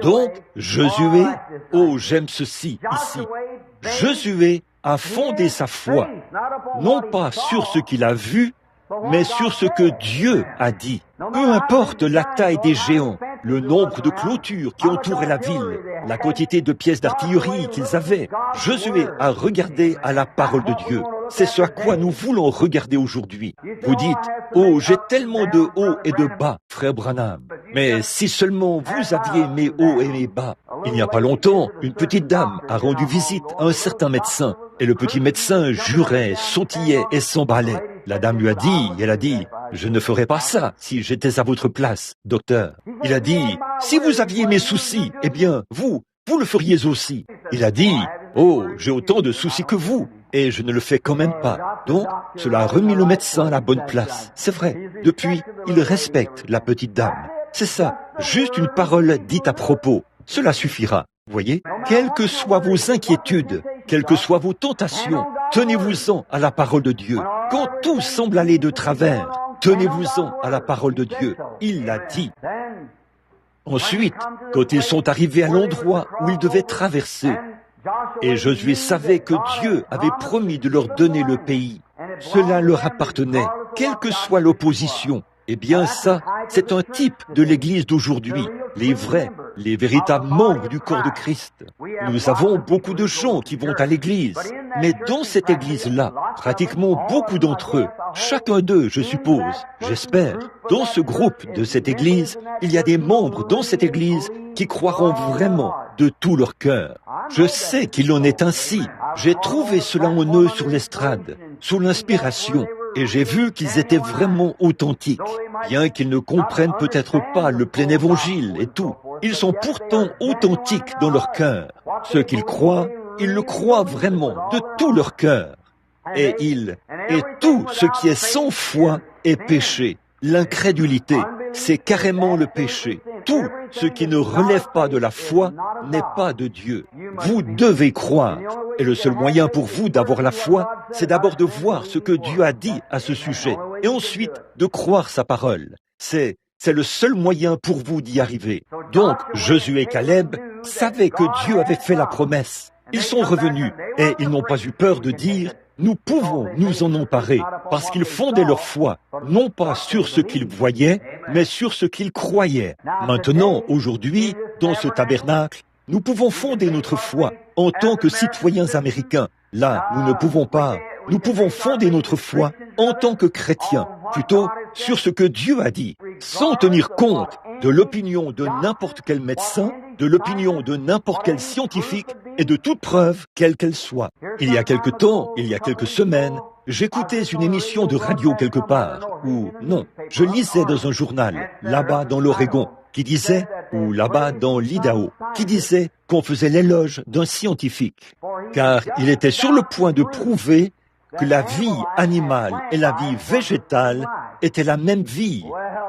[SPEAKER 1] Donc, Josué, oh j'aime ceci ici, Josué a fondé sa foi, non pas sur ce qu'il a vu, mais sur ce que Dieu a dit. Peu importe la taille des géants, le nombre de clôtures qui entouraient la ville, la quantité de pièces d'artillerie qu'ils avaient, Josué a regardé à la parole de Dieu. C'est ce à quoi nous voulons regarder aujourd'hui. Vous dites, « Oh, j'ai tellement de hauts et de bas, frère Branham. » Mais si seulement vous aviez mes hauts et mes bas. Il n'y a pas longtemps, une petite dame a rendu visite à un certain médecin. Et le petit médecin jurait, sautillait et s'emballait. La dame lui a dit, « Je ne ferais pas ça si j'étais à votre place, docteur. » Il a dit, « Si vous aviez mes soucis, eh bien, vous le feriez aussi. » Il a dit, « Oh, j'ai autant de soucis que vous. » Et je ne le fais quand même pas. Donc, cela a remis le médecin à la bonne place. C'est vrai. Depuis, il respecte la petite dame. C'est ça. Juste une parole dite à propos. Cela suffira. Voyez, quelles que soient vos inquiétudes, quelles que soient vos tentations, tenez-vous-en à la parole de Dieu. Quand tout semble aller de travers, tenez-vous-en à la parole de Dieu. Il l'a dit. Ensuite, quand ils sont arrivés à l'endroit où ils devaient traverser, et Josué savait que Dieu avait promis de leur donner le pays, cela leur appartenait, quelle que soit l'opposition, Eh bien ça, c'est un type de l'Église d'aujourd'hui, les véritables membres du corps de Christ. Nous avons beaucoup de gens qui vont à l'Église, mais dans cette Église-là, pratiquement beaucoup d'entre eux, chacun d'eux, je suppose, j'espère, dans ce groupe de cette Église, il y a des membres dans cette Église qui croiront vraiment de tout leur cœur. Je sais qu'il en est ainsi. J'ai trouvé cela en eux sur l'estrade, sous l'inspiration, et j'ai vu qu'ils étaient vraiment authentiques. Bien qu'ils ne comprennent peut-être pas le plein évangile et tout, ils sont pourtant authentiques dans leur cœur. Ce qu'ils croient, ils le croient vraiment de tout leur cœur. Et tout ce qui est sans foi est péché. L'incrédulité, c'est carrément le péché. Tout ce qui ne relève pas de la foi n'est pas de Dieu. Vous devez croire. Et le seul moyen pour vous d'avoir la foi, c'est d'abord de voir ce que Dieu a dit à ce sujet, et ensuite de croire sa parole. C'est le seul moyen pour vous d'y arriver. Donc, Josué et Caleb savaient que Dieu avait fait la promesse. Ils sont revenus, et ils n'ont pas eu peur de dire « Nous pouvons nous en emparer », parce qu'ils fondaient leur foi, non pas sur ce qu'ils voyaient, mais sur ce qu'ils croyaient. Maintenant, aujourd'hui, dans ce tabernacle, nous pouvons fonder notre foi en tant que citoyens américains. Là, nous ne pouvons pas. Nous pouvons fonder notre foi en tant que chrétiens, plutôt sur ce que Dieu a dit, sans tenir compte de l'opinion de n'importe quel médecin, de l'opinion de n'importe quel scientifique et de toute preuve, quelle qu'elle soit. Il y a quelque temps, il y a quelques semaines, j'écoutais une émission de radio quelque part, ou non, je lisais dans un journal, là-bas dans l'Oregon, qui disait, ou là-bas dans l'Idaho, qui disait qu'on faisait l'éloge d'un scientifique, car il était sur le point de prouver que la vie animale et la vie végétale étaient la même vie.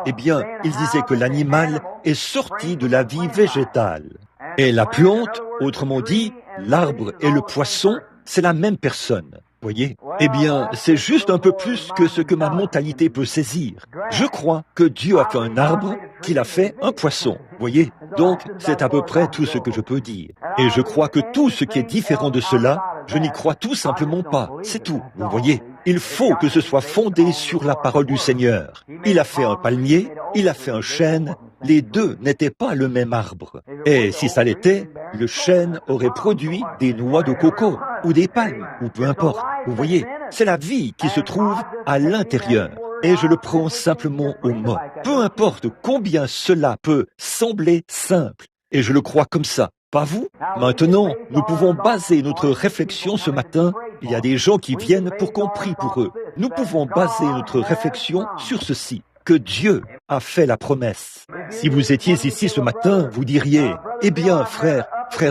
[SPEAKER 1] Eh bien, il disait que l'animal est sorti de la vie végétale. Et la plante, autrement dit, l'arbre et le poisson, c'est la même personne. Voyez? Eh bien, c'est juste un peu plus que ce que ma mentalité peut saisir. Je crois que Dieu a fait un arbre, qu'il a fait un poisson. Voyez? Donc, c'est à peu près tout ce que je peux dire. Et je crois que tout ce qui est différent de cela, je n'y crois tout simplement pas. C'est tout. Vous voyez? Il faut que ce soit fondé sur la parole du Seigneur. Il a fait un palmier, il a fait un chêne. Les deux n'étaient pas le même arbre. Et si ça l'était, le chêne aurait produit des noix de coco ou des palmes, ou peu importe. Vous voyez, c'est la vie qui se trouve à l'intérieur. Et je le prends simplement au mot. Peu importe combien cela peut sembler simple. Et je le crois comme ça. Pas vous? Maintenant, nous pouvons baser notre réflexion ce matin. Il y a des gens qui viennent pour qu'on prie pour eux. Nous pouvons baser notre réflexion sur ceci, que Dieu a fait la promesse. Si vous étiez ici ce matin, vous diriez, « Eh bien, frère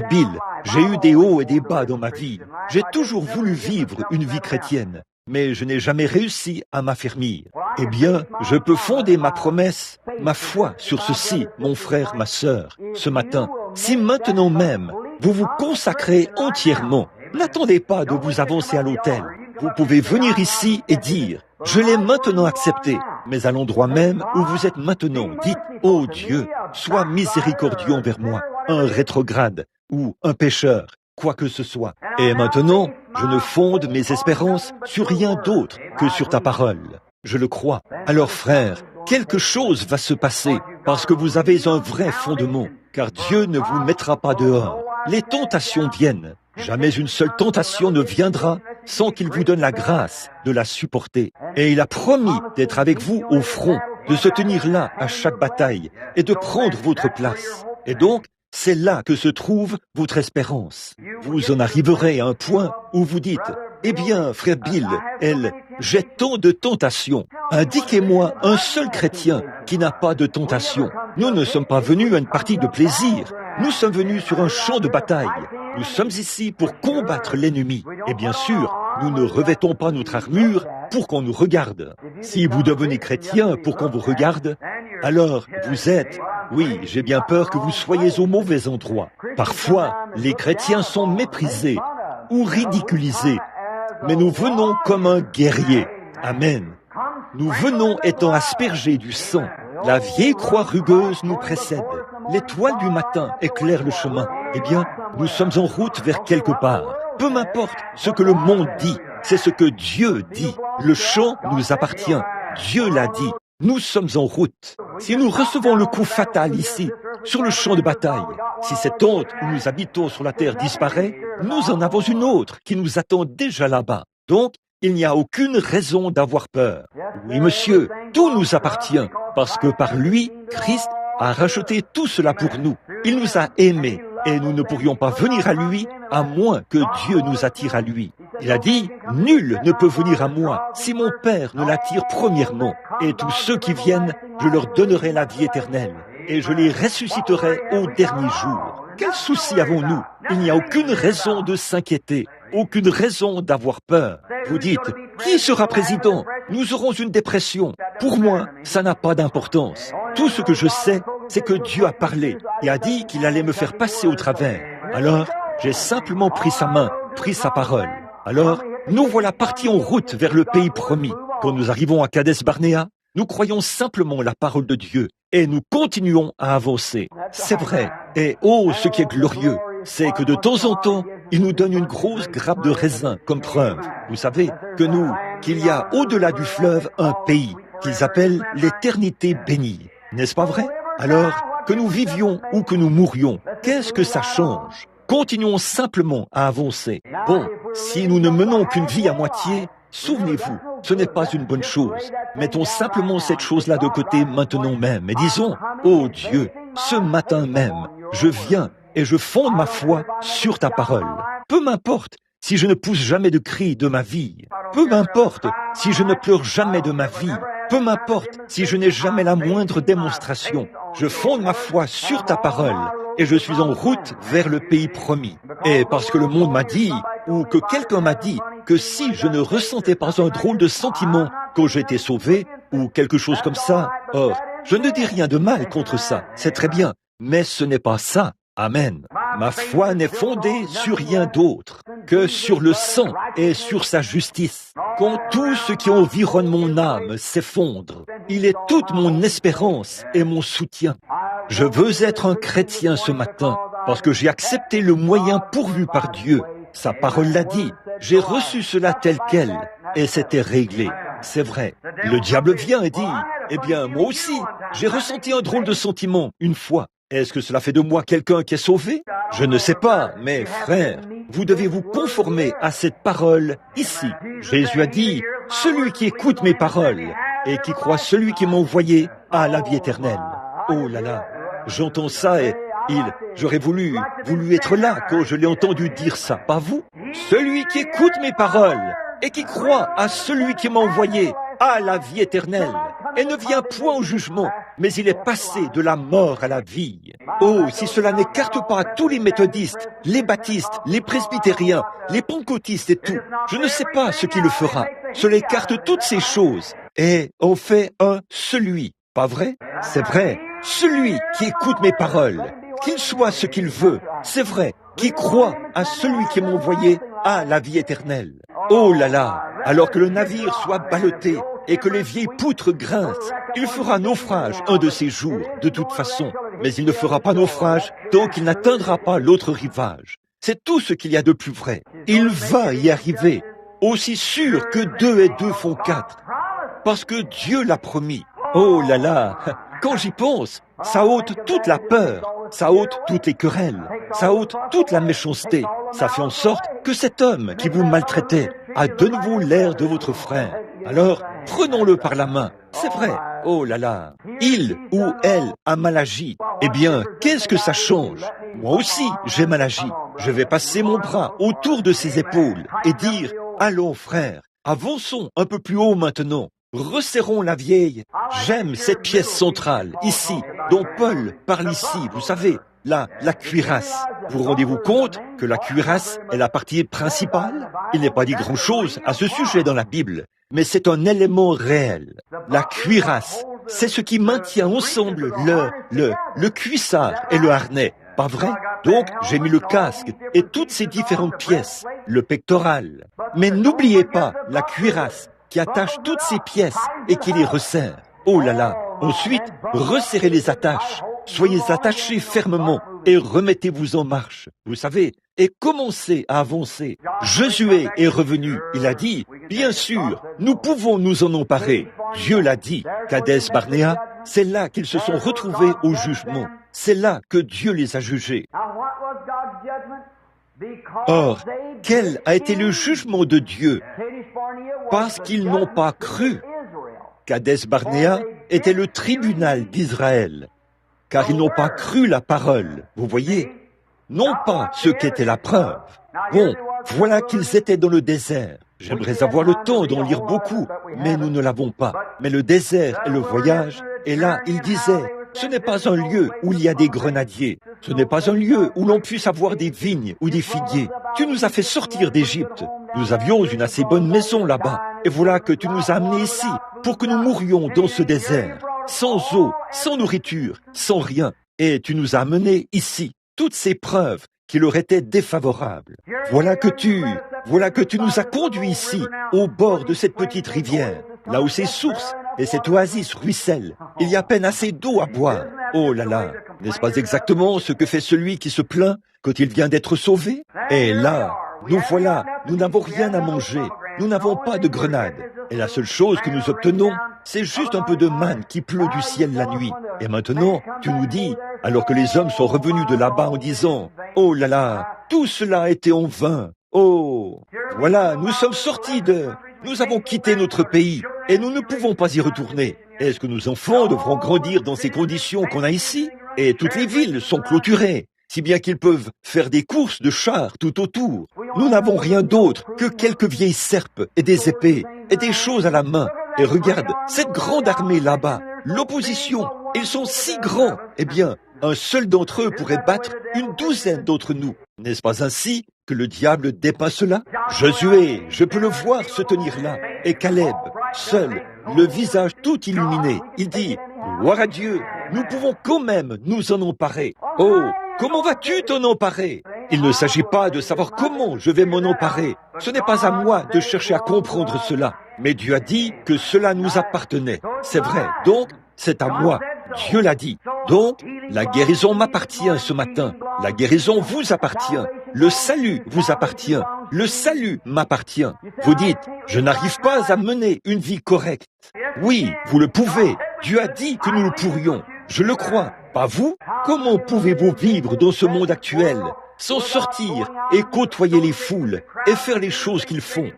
[SPEAKER 1] Bill, j'ai eu des hauts et des bas dans ma vie. J'ai toujours voulu vivre une vie chrétienne, mais je n'ai jamais réussi à m'affermir. Eh bien, je peux fonder ma promesse, ma foi sur ceci, mon frère, ma sœur, ce matin. Si maintenant même, vous vous consacrez entièrement, n'attendez pas de vous avancer à l'autel. Vous pouvez venir ici et dire, « Je l'ai maintenant accepté ». Mais à l'endroit même où vous êtes maintenant, dites, « Oh Dieu, sois miséricordieux envers moi, un rétrograde ou un pécheur, quoi que ce soit. Et maintenant, je ne fonde mes espérances sur rien d'autre que sur ta parole. Je le crois. Alors frère, quelque chose va se passer parce que vous avez un vrai fondement, car Dieu ne vous mettra pas dehors. Les tentations viennent. Jamais une seule tentation ne viendra sans qu'il vous donne la grâce de la supporter. Et il a promis d'être avec vous au front, de se tenir là à chaque bataille et de prendre votre place. Et donc, c'est là que se trouve votre espérance. Vous en arriverez à un point où vous dites, « Eh bien, frère Bill, j'ai tant de tentations. Indiquez-moi un seul chrétien qui n'a pas de tentation. Nous ne sommes pas venus à une partie de plaisir. Nous sommes venus sur un champ de bataille. Nous sommes ici pour combattre l'ennemi. Et bien sûr, nous ne revêtons pas notre armure pour qu'on nous regarde. Si vous devenez chrétien pour qu'on vous regarde, alors vous êtes... Oui, j'ai bien peur que vous soyez au mauvais endroit. Parfois, les chrétiens sont méprisés ou ridiculisés. Mais nous venons comme un guerrier. Amen. Nous venons étant aspergés du sang. La vieille croix rugueuse nous précède. L'étoile du matin éclaire le chemin. Eh bien, nous sommes en route vers quelque part. Peu m'importe ce que le monde dit, c'est ce que Dieu dit. Le chant nous appartient. Dieu l'a dit. nous sommes en route. Si nous recevons le coup fatal ici, sur le champ de bataille, si cette honte où nous habitons sur la terre disparaît, nous en avons une autre qui nous attend déjà là-bas. Donc, il n'y a aucune raison d'avoir peur. Oui, monsieur, tout nous appartient, parce que par lui, Christ a racheté tout cela pour nous. Il nous a aimés, et nous ne pourrions pas venir à lui à moins que Dieu nous attire à lui. Il a dit, « Nul ne peut venir à moi si mon Père ne l'attire premièrement, et tous ceux qui viennent, je leur donnerai la vie éternelle, et je les ressusciterai au dernier jour. » Quel souci avons-nous? Il n'y a aucune raison de s'inquiéter, aucune raison d'avoir peur. Vous dites, qui sera président? Nous aurons une dépression. Pour moi, ça n'a pas d'importance. Tout ce que je sais, c'est que Dieu a parlé et a dit qu'il allait me faire passer au travers. Alors, j'ai simplement pris sa main, pris sa parole. Alors, nous voilà partis en route vers le pays promis. Quand nous arrivons à Kadesh Barnéa, nous croyons simplement la parole de Dieu et nous continuons à avancer. C'est vrai. Et oh, ce qui est glorieux, c'est que de temps en temps, il nous donne une grosse grappe de raisin comme preuve. Vous savez qu'il y a au-delà du fleuve un pays qu'ils appellent l'éternité bénie. N'est-ce pas vrai? Alors, que nous vivions ou que nous mourions, qu'est-ce que ça change? Continuons simplement à avancer. Bon, si nous ne menons qu'une vie à moitié, souvenez-vous, ce n'est pas une bonne chose. Mettons simplement cette chose-là de côté maintenant même et disons, « Oh Dieu, ce matin même, je viens et je fonde ma foi sur ta parole. Peu m'importe si je ne pousse jamais de cri de ma vie. Peu m'importe si je ne pleure jamais de ma vie. Peu m'importe si je n'ai jamais la moindre démonstration. Je fonde ma foi sur ta parole et je suis en route vers le pays promis. Et parce que le monde m'a dit, ou que quelqu'un m'a dit, que si je ne ressentais pas un drôle de sentiment quand j'étais sauvé, ou quelque chose comme ça, or, je ne dis rien de mal contre ça, c'est très bien, mais ce n'est pas ça. Amen. Ma foi n'est fondée sur rien d'autre que sur le sang et sur sa justice. Quand tout ce qui environne mon âme s'effondre, il est toute mon espérance et mon soutien. Je veux être un chrétien ce matin parce que j'ai accepté le moyen pourvu par Dieu. Sa parole l'a dit. J'ai reçu cela tel quel et c'était réglé. C'est vrai. Le diable vient et dit, « Eh bien, moi aussi, j'ai ressenti un drôle de sentiment une fois. Est-ce que cela fait de moi quelqu'un qui est sauvé? Je ne sais pas, mais frère, vous devez vous conformer à cette parole ici. Jésus a dit, « Celui qui écoute mes paroles et qui croit celui qui m'a envoyé a la vie éternelle. » Oh là là, j'entends ça et j'aurais voulu être là quand je l'ai entendu dire ça, pas vous? Celui qui écoute mes paroles et qui croit à celui qui m'a envoyé a la vie éternelle et ne vient point au jugement, mais il est passé de la mort à la vie. Oh, si cela n'écarte pas tous les méthodistes, les baptistes, les presbytériens, les pentecôtistes et tout, je ne sais pas ce qui le fera. Cela écarte toutes ces choses et on fait un celui, pas vrai? C'est vrai, celui qui écoute mes paroles, qu'il soit ce qu'il veut, c'est vrai, qui croit à celui qui m'a envoyé a la vie éternelle. Oh là là, alors que le navire soit ballotté et que les vieilles poutres grincent, il fera naufrage un de ces jours, de toute façon, mais il ne fera pas naufrage tant qu'il n'atteindra pas l'autre rivage. C'est tout ce qu'il y a de plus vrai. Il va y arriver, aussi sûr que 2 et 2 font 4, parce que Dieu l'a promis. Oh là là, quand j'y pense, ça ôte toute la peur, ça ôte toutes les querelles, ça ôte toute la méchanceté. Ça fait en sorte que cet homme qui vous maltraitait a de nouveau l'air de votre frère. Alors, prenons-le par la main. C'est vrai. Oh là là. Il ou elle a mal agi. Eh bien, qu'est-ce que ça change? Moi aussi, j'ai mal agi. Je vais passer mon bras autour de ses épaules et dire, « Allons, frère, avançons un peu plus haut maintenant. Resserrons la vieille. » J'aime cette pièce centrale, ici, dont Paul parle ici, vous savez, la cuirasse. Vous rendez-vous compte que la cuirasse est la partie principale? Il n'est pas dit grand-chose à ce sujet dans la Bible, mais c'est un élément réel. La cuirasse, c'est ce qui maintient ensemble le cuissard et le harnais. Pas vrai? Donc, j'ai mis le casque et toutes ces différentes pièces, le pectoral. Mais n'oubliez pas la cuirasse qui attache toutes ces pièces et qui les resserre. Oh là là! Ensuite, resserrez les attaches. Soyez attachés fermement et remettez-vous en marche. Vous savez, et commencez à avancer. Josué est revenu. Il a dit, Bien sûr, nous pouvons nous en emparer. Dieu l'a dit. Kadès Barnéa, c'est là qu'ils se sont retrouvés au jugement. C'est là que Dieu les a jugés. Or, quel a été le jugement de Dieu? Parce qu'ils n'ont pas cru. Kadès Barnéa était le tribunal d'Israël, car ils n'ont pas cru la parole. Vous voyez? Non pas ce qu'était la preuve. Bon, voilà qu'ils étaient dans le désert. J'aimerais avoir le temps d'en lire beaucoup, mais nous ne l'avons pas. Mais le désert et le voyage, et là, il disait, ce n'est pas un lieu où il y a des grenadiers. Ce n'est pas un lieu où l'on puisse avoir des vignes ou des figuiers. Tu nous as fait sortir d'Égypte. Nous avions une assez bonne maison là-bas. Et voilà que tu nous as amenés ici pour que nous mourions dans ce désert, sans eau, sans nourriture, sans rien. Et tu nous as amenés ici. Toutes ces preuves qui leur étaient défavorables. Voilà que tu nous as conduits ici, au bord de cette petite rivière, là où ces sources et cette oasis ruissellent. Il y a à peine assez d'eau à boire. Oh là là, n'est-ce pas exactement ce que fait celui qui se plaint quand il vient d'être sauvé? Et là, nous voilà, nous n'avons rien à manger, nous n'avons pas de grenades. Et la seule chose que nous obtenons, c'est juste un peu de manne qui pleut du ciel la nuit. Et maintenant, tu nous dis, alors que les hommes sont revenus de là-bas en disant, oh là là, tout cela a été en vain. Oh, voilà, nous sommes sortis nous avons quitté notre pays et nous ne pouvons pas y retourner. Est-ce que nos enfants devront grandir dans ces conditions qu'on a ici? Et toutes les villes sont clôturées, si bien qu'ils peuvent faire des courses de chars tout autour. Nous n'avons rien d'autre que quelques vieilles serpes et des épées et des choses à la main. Et regarde, cette grande armée là-bas, l'opposition, ils sont si grands. Eh bien, un seul d'entre eux pourrait battre une douzaine d'entre nous. N'est-ce pas ainsi que le diable dépeint cela? Josué, je peux le voir se tenir là. Et Caleb, seul, le visage tout illuminé, il dit, gloire à Dieu, nous pouvons quand même nous en emparer. Oh, comment vas-tu t'en emparer? Il ne s'agit pas de savoir comment je vais m'en emparer. Ce n'est pas à moi de chercher à comprendre cela. Mais Dieu a dit que cela nous appartenait. C'est vrai, donc c'est à moi. Dieu l'a dit. Donc, la guérison m'appartient ce matin. La guérison vous appartient. Le salut vous appartient. Le salut m'appartient. Vous dites, je n'arrive pas à mener une vie correcte. Oui, vous le pouvez. Dieu a dit que nous le pourrions. Je le crois. Pas vous? Comment pouvez-vous vivre dans ce monde actuel sans sortir et côtoyer les foules et faire les choses qu'ils font?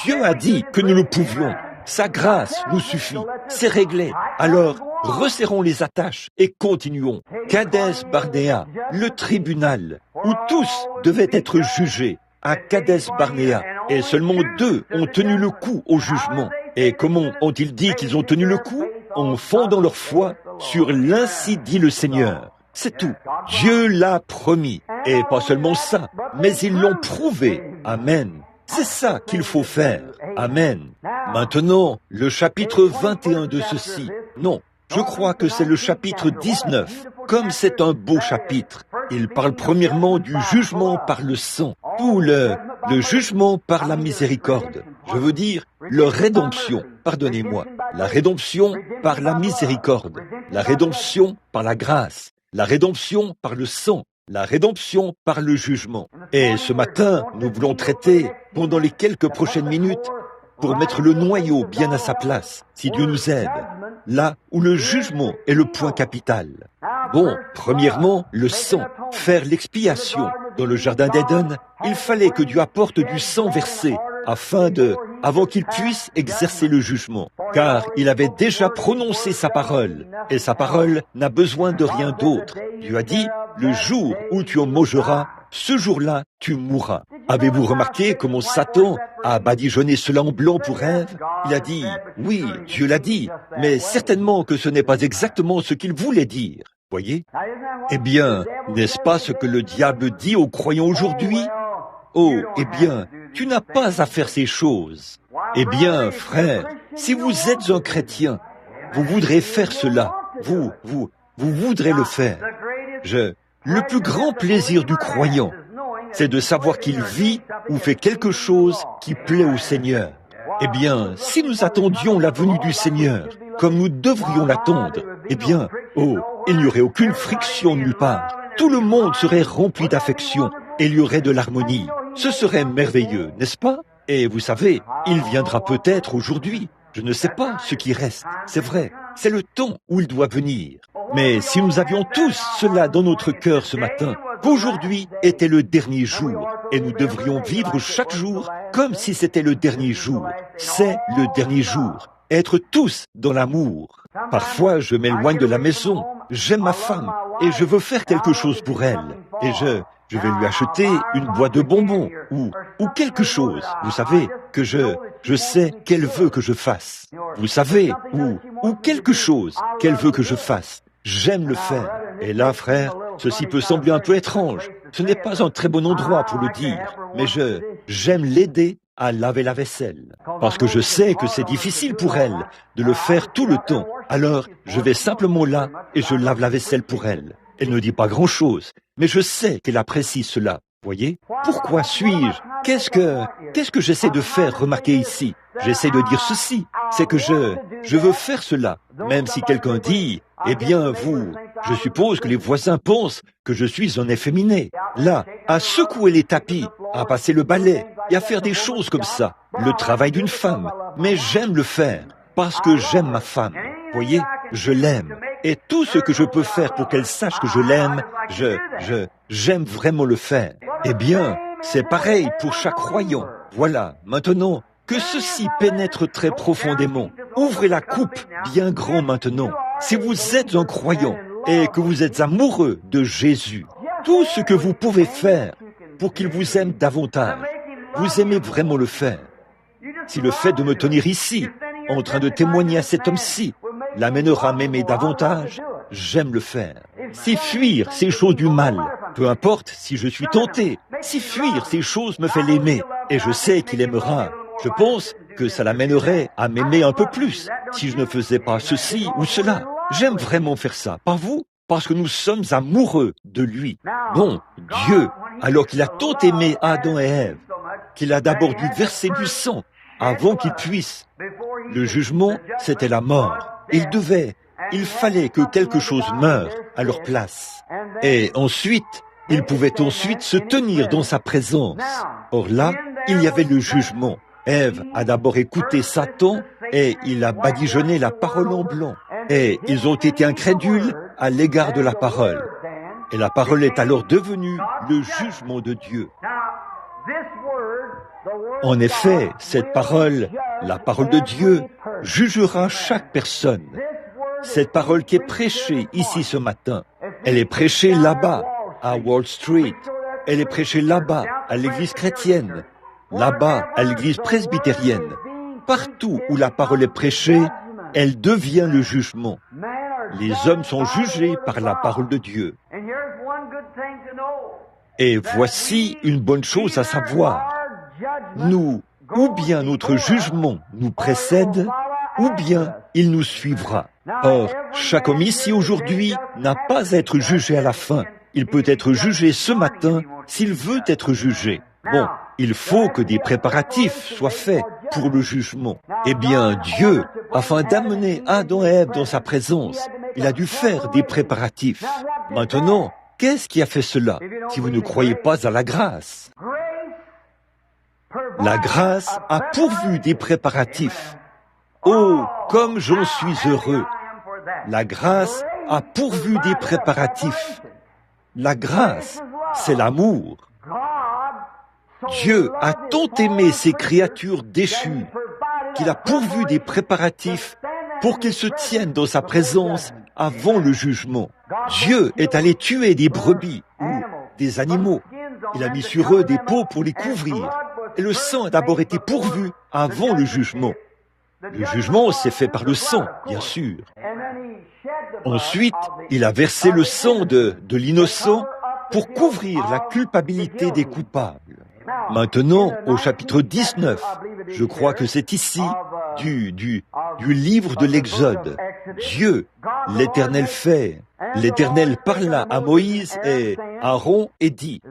[SPEAKER 1] Dieu a dit que nous le pouvions. Sa grâce nous suffit. C'est réglé. Alors, resserrons les attaches et continuons. Kadès Barnéa, le tribunal, où tous devaient être jugés, à Kadès Barnéa, et seulement 2 ont tenu le coup au jugement. Et comment ont-ils dit qu'ils ont tenu le coup? En fondant leur foi sur l'Ainsi dit le Seigneur. C'est tout. Dieu l'a promis. Et pas seulement ça, mais ils l'ont prouvé. Amen. C'est ça qu'il faut faire. Amen. Maintenant, le chapitre 21 de ceci. Non, je crois que c'est le chapitre 19. Comme c'est un beau chapitre, il parle premièrement du jugement par le sang, ou le jugement par la miséricorde. Je veux dire, la rédemption, pardonnez-moi, la rédemption par la miséricorde, la rédemption par la grâce, la rédemption par le sang, la rédemption par le jugement. Et ce matin, nous voulons traiter, pendant les quelques prochaines minutes, pour mettre le noyau bien à sa place, si Dieu nous aide, là où le jugement est le point capital. Bon, premièrement, le sang, faire l'expiation. Dans le jardin d'Éden, il fallait que Dieu apporte du sang versé, avant qu'il puisse exercer le jugement. Car il avait déjà prononcé sa parole, et sa parole n'a besoin de rien d'autre. Dieu a dit, le jour où tu en mangeras, ce jour-là, tu mourras. Avez-vous remarqué comment Satan a badigeonné cela en blanc pour Ève? Il a dit, oui, Dieu l'a dit, mais certainement que ce n'est pas exactement ce qu'il voulait dire. Voyez? Eh bien, n'est-ce pas ce que le diable dit aux croyants aujourd'hui? Oh, eh bien, tu n'as pas à faire ces choses. Eh bien, frère, si vous êtes un chrétien, vous voudrez faire cela. Vous voudrez le faire. Le plus grand plaisir du croyant, c'est de savoir qu'il vit ou fait quelque chose qui plaît au Seigneur. Eh bien, si nous attendions la venue du Seigneur, comme nous devrions l'attendre, eh bien, il n'y aurait aucune friction nulle part. Tout le monde serait rempli d'affection et il y aurait de l'harmonie. Ce serait merveilleux, n'est-ce pas? Et vous savez, il viendra peut-être aujourd'hui. Je ne sais pas ce qui reste. C'est vrai, c'est le temps où il doit venir. Mais si nous avions tous cela dans notre cœur ce matin, qu'aujourd'hui était le dernier jour, et nous devrions vivre chaque jour comme si c'était le dernier jour. C'est le dernier jour. Être tous dans l'amour. Parfois, je m'éloigne de la maison. J'aime ma femme et je veux faire quelque chose pour elle. Et je vais lui acheter une boîte de bonbons ou quelque chose, vous savez, que je sais qu'elle veut que je fasse. Vous savez, ou quelque chose qu'elle veut que je fasse. J'aime le faire. Et là, frère, ceci peut sembler un peu étrange. Ce n'est pas un très bon endroit pour le dire, mais j'aime l'aider à laver la vaisselle. Parce que je sais que c'est difficile pour elle de le faire tout le temps. Alors, je vais simplement là et je lave la vaisselle pour elle. Elle ne dit pas grand-chose, mais je sais qu'elle apprécie cela. Voyez? Pourquoi suis-je? Qu'est-ce que j'essaie de faire remarquer ici? J'essaie de dire ceci, c'est que je veux faire cela. Même si quelqu'un dit, eh bien je suppose que les voisins pensent que je suis un efféminé. Là, à secouer les tapis, à passer le balai et à faire des choses comme ça. Le travail d'une femme. Mais j'aime le faire, parce que j'aime ma femme. Voyez, je l'aime. Et tout ce que je peux faire pour qu'elle sache que je l'aime, j'aime vraiment le faire. Eh bien, c'est pareil pour chaque croyant. Voilà, maintenant, que ceci pénètre très profondément. Ouvrez la coupe bien grand maintenant. Si vous êtes un croyant et que vous êtes amoureux de Jésus, tout ce que vous pouvez faire pour qu'il vous aime davantage, vous aimez vraiment le faire. Si le fait de me tenir ici, en train de témoigner à cet homme-ci, l'amènera à m'aimer davantage, j'aime le faire. Si fuir ces choses du mal, peu importe si je suis tenté, si fuir ces choses me fait l'aimer, et je sais qu'il aimera, je pense que ça l'amènerait à m'aimer un peu plus, si je ne faisais pas ceci ou cela. J'aime vraiment faire ça, pas vous? Parce que nous sommes amoureux de lui. Bon, Dieu, alors qu'il a tant aimé Adam et Ève, qu'il a d'abord dû verser du sang avant qu'il puisse. Le jugement, c'était la mort. Il fallait que quelque chose meure à leur place. Et ensuite, ils pouvaient ensuite se tenir dans sa présence. Or là, il y avait le jugement. Ève a d'abord écouté Satan et il a badigeonné la parole en blanc. Et ils ont été incrédules à l'égard de la parole. Et la parole est alors devenue le jugement de Dieu. En effet, cette parole, la parole de Dieu, jugera chaque personne. Cette parole qui est prêchée ici ce matin, elle est prêchée là-bas, à Wall Street. Elle est prêchée là-bas, à l'église chrétienne. Là-bas, à l'église presbytérienne. Partout où la parole est prêchée, elle devient le jugement. Les hommes sont jugés par la parole de Dieu. Et voici une bonne chose à savoir. Nous, ou bien notre jugement nous précède, ou bien il nous suivra. Or, chaque homme ici aujourd'hui n'a pas à être jugé à la fin. Il peut être jugé ce matin s'il veut être jugé. Bon, il faut que des préparatifs soient faits pour le jugement. Eh bien, Dieu, afin d'amener Adam et Ève dans sa présence, il a dû faire des préparatifs. Maintenant, qu'est-ce qui a fait cela, si vous ne croyez pas à la grâce? La grâce a pourvu des préparatifs. Oh, comme j'en suis heureux! La grâce a pourvu des préparatifs. La grâce, c'est l'amour. Dieu a tant aimé ces créatures déchues qu'il a pourvu des préparatifs pour qu'ils se tiennent dans sa présence avant le jugement. Dieu est allé tuer des brebis ou des animaux. Il a mis sur eux des peaux pour les couvrir. Et le sang a d'abord été pourvu avant le jugement. Le jugement s'est fait par le sang, bien sûr. Ensuite, il a versé le sang de l'innocent pour couvrir la culpabilité des coupables. Maintenant, au chapitre 19, je crois que c'est ici, du livre de l'Exode, Dieu, l'Éternel fait. L'Éternel parla à Moïse et Aaron et dit, «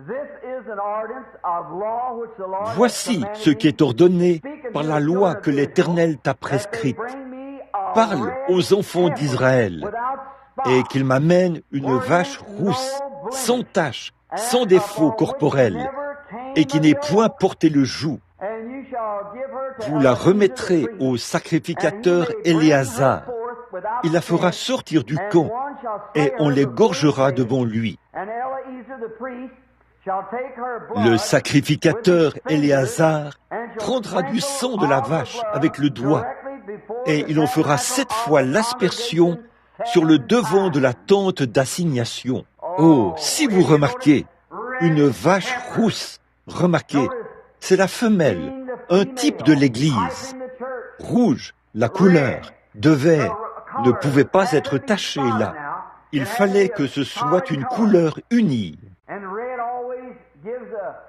[SPEAKER 1] Voici ce qui est ordonné par la loi que l'Éternel t'a prescrite. Parle aux enfants d'Israël et qu'ils m'amènent une vache rousse, sans tache, sans défaut corporel, et qui n'ait point porté le joug. vous la remettrez au sacrificateur Éléazar. Il la fera sortir du camp et on l'égorgera devant lui. Le sacrificateur Éléazar prendra du sang de la vache avec le doigt et il en fera 7 fois l'aspersion sur le devant de la tente d'assignation. Oh, si vous remarquez, une vache rousse, remarquez, c'est la femelle, un type de l'Église. Rouge, la couleur, ne pouvait pas être tachée là. Il fallait que ce soit une couleur unie.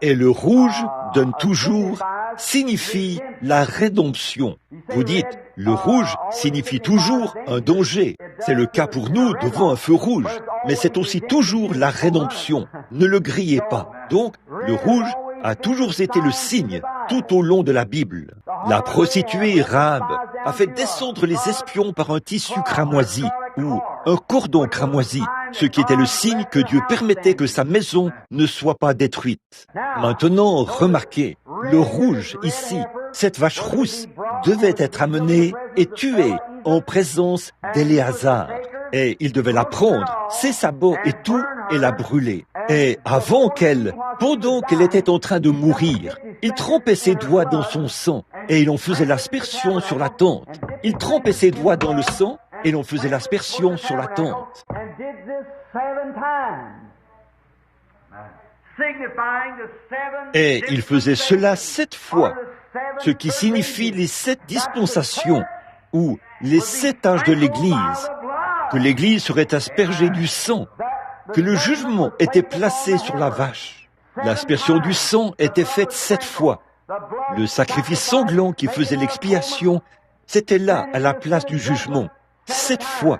[SPEAKER 1] Et le rouge donne toujours, signifie la rédemption. Vous dites, le rouge signifie toujours un danger. C'est le cas pour nous devant un feu rouge. Mais c'est aussi toujours la rédemption. Ne le grillez pas. Donc, le rouge a toujours été le signe tout au long de la Bible. La prostituée Rahab a fait descendre les espions par un tissu cramoisi ou un cordon cramoisi, ce qui était le signe que Dieu permettait que sa maison ne soit pas détruite. Maintenant, remarquez, le rouge ici, cette vache rousse, devait être amenée et tuée en présence d'Éléazar. Et il devait la prendre, ses sabots et tout, et la brûler. Et pendant qu'elle était en train de mourir, il trempait ses doigts dans son sang, et il en faisait l'aspersion sur la tente. Il trempait ses doigts dans le sang, et l'on faisait l'aspersion sur la tente. Et il faisait cela 7 fois, ce qui signifie les 7 dispensations, ou les 7 âges de l'Église, que l'Église serait aspergée du sang, que le jugement était placé sur la vache. L'aspersion du sang était faite 7 fois. Le sacrifice sanglant qui faisait l'expiation, c'était là, à la place du jugement, 7 fois.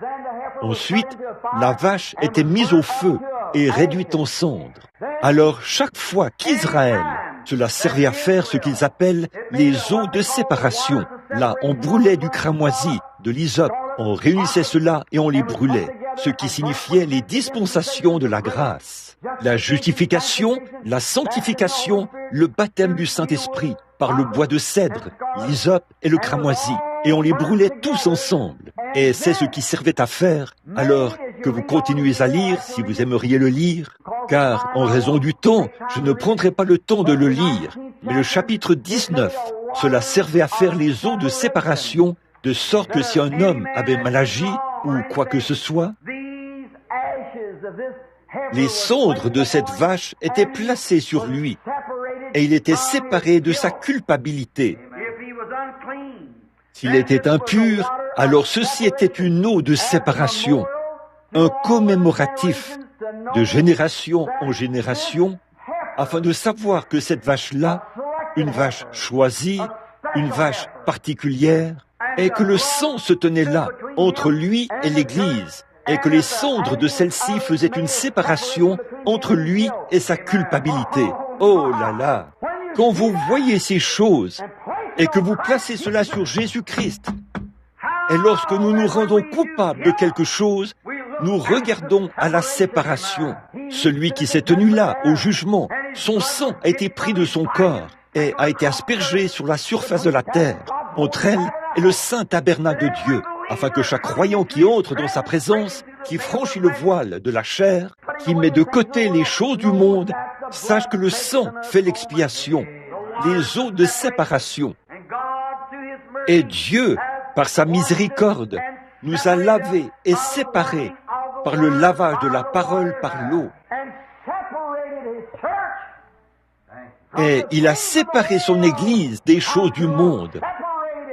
[SPEAKER 1] Ensuite, la vache était mise au feu et réduite en cendres. Alors, chaque fois qu'Israël, cela servait à faire ce qu'ils appellent les eaux de séparation. Là, on brûlait du cramoisi, de l'hysope, on réunissait cela et on les brûlait, ce qui signifiait les dispensations de la grâce. La justification, la sanctification, le baptême du Saint-Esprit, par le bois de cèdre, l'hysope et le cramoisi. Et on les brûlait tous ensemble. Et c'est ce qui servait à faire, alors que vous continuez à lire, si vous aimeriez le lire, car en raison du temps, je ne prendrai pas le temps de le lire. Mais le chapitre 19, cela servait à faire les eaux de séparation, de sorte que si un homme avait mal agi, ou quoi que ce soit, les cendres de cette vache étaient placées sur lui, et il était séparé de sa culpabilité. S'il était impur, alors ceci était une eau de séparation, un commémoratif de génération en génération, afin de savoir que cette vache-là, une vache choisie, une vache particulière, et que le sang se tenait là, entre lui et l'Église, et que les cendres de celle-ci faisaient une séparation entre lui et sa culpabilité. Oh là là! Quand vous voyez ces choses, et que vous placez cela sur Jésus-Christ, et lorsque nous nous rendons coupables de quelque chose, nous regardons à la séparation. Celui qui s'est tenu là, au jugement, son sang a été pris de son corps et a été aspergé sur la surface de la terre, entre elle et le saint tabernacle de Dieu, afin que chaque croyant qui entre dans sa présence, qui franchit le voile de la chair, qui met de côté les choses du monde, sache que le sang fait l'expiation, les eaux de séparation. Et Dieu, par sa miséricorde, nous a lavés et séparés par le lavage de la parole par l'eau. Et il a séparé son Église des choses du monde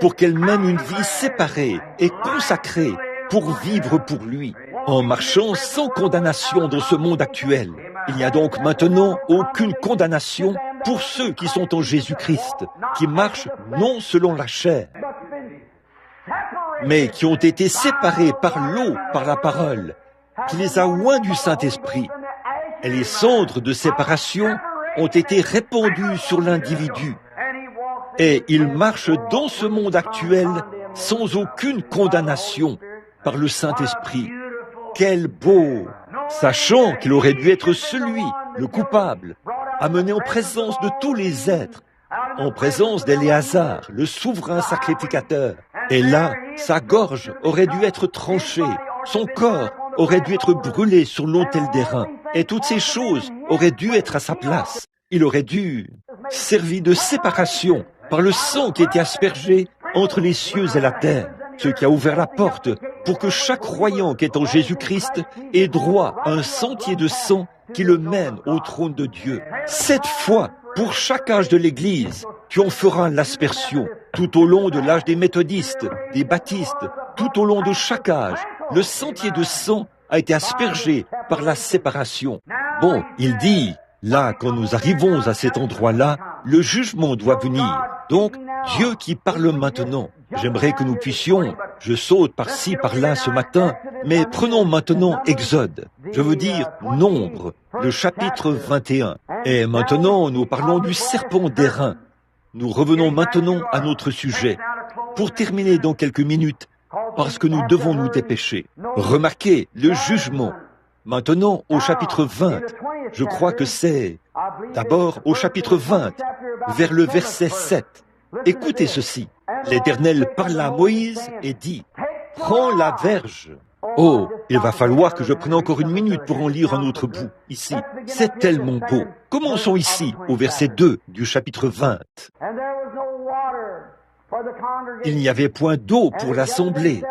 [SPEAKER 1] pour qu'elle mène une vie séparée et consacrée pour vivre pour lui, en marchant sans condamnation dans ce monde actuel. Il n'y a donc maintenant aucune condamnation pour ceux qui sont en Jésus-Christ, qui marchent non selon la chair, mais qui ont été séparés par l'eau, par la parole, qui les a oints du Saint-Esprit. Et les cendres de séparation ont été répandues sur l'individu. Et il marche dans ce monde actuel sans aucune condamnation par le Saint-Esprit. Quel beau! Sachant qu'il aurait dû être celui, le coupable, amené en présence de tous les êtres, en présence d'Éléazar, le souverain sacrificateur. Et là, sa gorge aurait dû être tranchée, son corps aurait dû être brûlé sur l'autel d'airain, et toutes ces choses auraient dû être à sa place. Il aurait dû servir de séparation par le sang qui était aspergé entre les cieux et la terre, ce qui a ouvert la porte pour que chaque croyant qui est en Jésus-Christ ait droit à un sentier de sang qui le mène au trône de Dieu. 7 fois pour chaque âge de l'Église, tu en feras l'aspersion tout au long de l'âge des méthodistes, des baptistes, tout au long de chaque âge. Le sentier de sang a été aspergé par la séparation. Bon, il dit, là, quand nous arrivons à cet endroit-là, le jugement doit venir. Donc, Dieu qui parle maintenant. J'aimerais que nous puissions, je saute par-ci, par-là ce matin, mais prenons maintenant Exode. Je veux dire Nombre, le chapitre 21. Et maintenant, nous parlons du serpent d'airain. Nous revenons maintenant à notre sujet. Pour terminer dans quelques minutes, parce que nous devons nous dépêcher. Remarquez le jugement. Maintenant, au chapitre 20, je crois que c'est d'abord au chapitre 20, vers le verset 7. Écoutez ceci. L'Éternel parla à Moïse et dit, « Prends la verge. » Oh, il va falloir que je prenne encore une minute pour en lire un autre bout, ici. C'est tellement beau. Commençons ici, au verset 2 du chapitre 20. Il n'y avait point d'eau pour l'assemblée,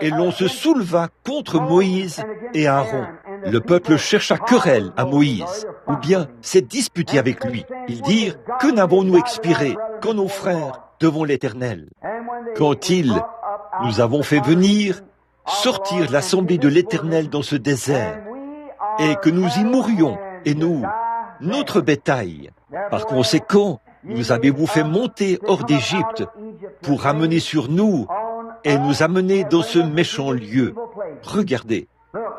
[SPEAKER 1] et l'on se souleva contre Moïse et Aaron. Le peuple chercha querelle à Moïse, ou bien s'est disputé avec lui. Ils dirent, « Que n'avons-nous expiré quand nos frères devant l'Éternel ?» Quand nous avons fait venir, sortir l'assemblée de l'Éternel dans ce désert, et que nous y mourions, et nous, notre bétail. Par conséquent, nous avez-vous fait monter hors d'Égypte pour amener sur nous et nous amener dans ce méchant lieu. Regardez,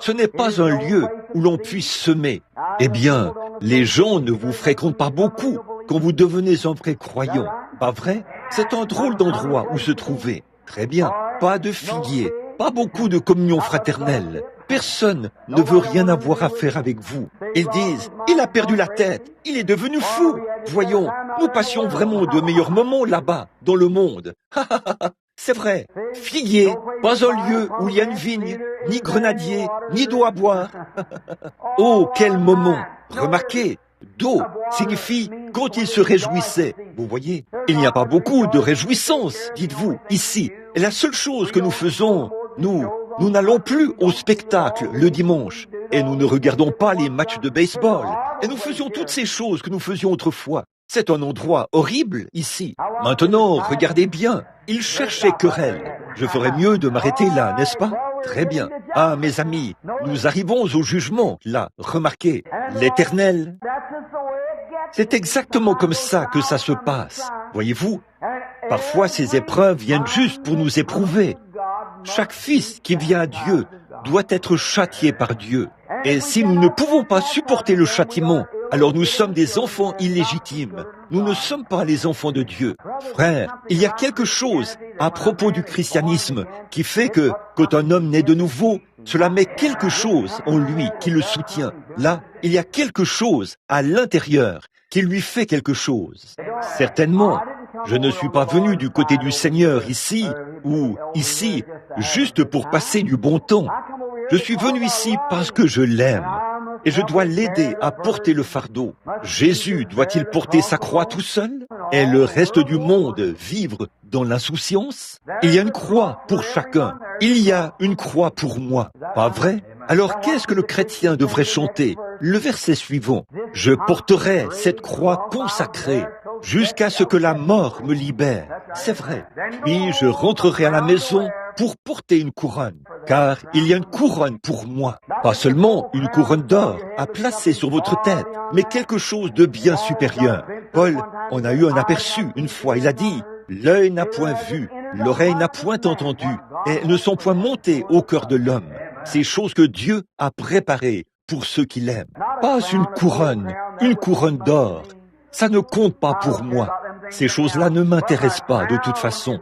[SPEAKER 1] ce n'est pas un lieu où l'on puisse semer. Eh bien, les gens ne vous fréquentent pas beaucoup quand vous devenez un vrai croyant. Pas vrai? C'est un drôle d'endroit où se trouver. Très bien, pas de figuier, pas beaucoup de communion fraternelle. Personne ne veut rien avoir à faire avec vous. Ils disent, il a perdu la tête, il est devenu fou. Voyons, nous passions vraiment de meilleurs moments là-bas, dans le monde. C'est vrai, figuier, pas un lieu où il y a une vigne, ni grenadier, ni d'eau à boire. Oh, quel moment! Remarquez, d'eau signifie quand il se réjouissait. Vous voyez, il n'y a pas beaucoup de réjouissance, dites-vous, ici. Et la seule chose que nous faisons, nous n'allons plus au spectacle le dimanche et nous ne regardons pas les matchs de baseball. Et nous faisions toutes ces choses que nous faisions autrefois. C'est un endroit horrible ici. Maintenant, regardez bien, ils cherchaient querelle. Je ferais mieux de m'arrêter là, n'est-ce pas? Très bien. Ah, mes amis, nous arrivons au jugement, là. Remarquez, l'Éternel. C'est exactement comme ça que ça se passe. Voyez-vous, parfois ces épreuves viennent juste pour nous éprouver. Chaque fils qui vient à Dieu doit être châtié par Dieu. Et si nous ne pouvons pas supporter le châtiment, alors nous sommes des enfants illégitimes. Nous ne sommes pas les enfants de Dieu. Frère, il y a quelque chose à propos du christianisme qui fait que, quand un homme naît de nouveau, cela met quelque chose en lui qui le soutient. Là, il y a quelque chose à l'intérieur qui lui fait quelque chose. Certainement, je ne suis pas venu du côté du Seigneur ici, ou ici, juste pour passer du bon temps. Je suis venu ici parce que je l'aime. Et je dois l'aider à porter le fardeau. Jésus doit-il porter sa croix tout seul? Et le reste du monde vivre dans l'insouciance? Il y a une croix pour chacun. Il y a une croix pour moi. Pas vrai? Alors qu'est-ce que le chrétien devrait chanter? Le verset suivant. Je porterai cette croix consacrée jusqu'à ce que la mort me libère. C'est vrai. Puis je rentrerai à la maison pour porter une couronne, car il y a une couronne pour moi. Pas seulement une couronne d'or à placer sur votre tête, mais quelque chose de bien supérieur. Paul en a eu un aperçu une fois. Il a dit, l'œil n'a point vu, l'oreille n'a point entendu, et ne sont point montées au cœur de l'homme. Ces choses que Dieu a préparées pour ceux qui l'aiment. Pas une couronne d'or. Ça ne compte pas pour moi. Ces choses-là ne m'intéressent pas de toute façon.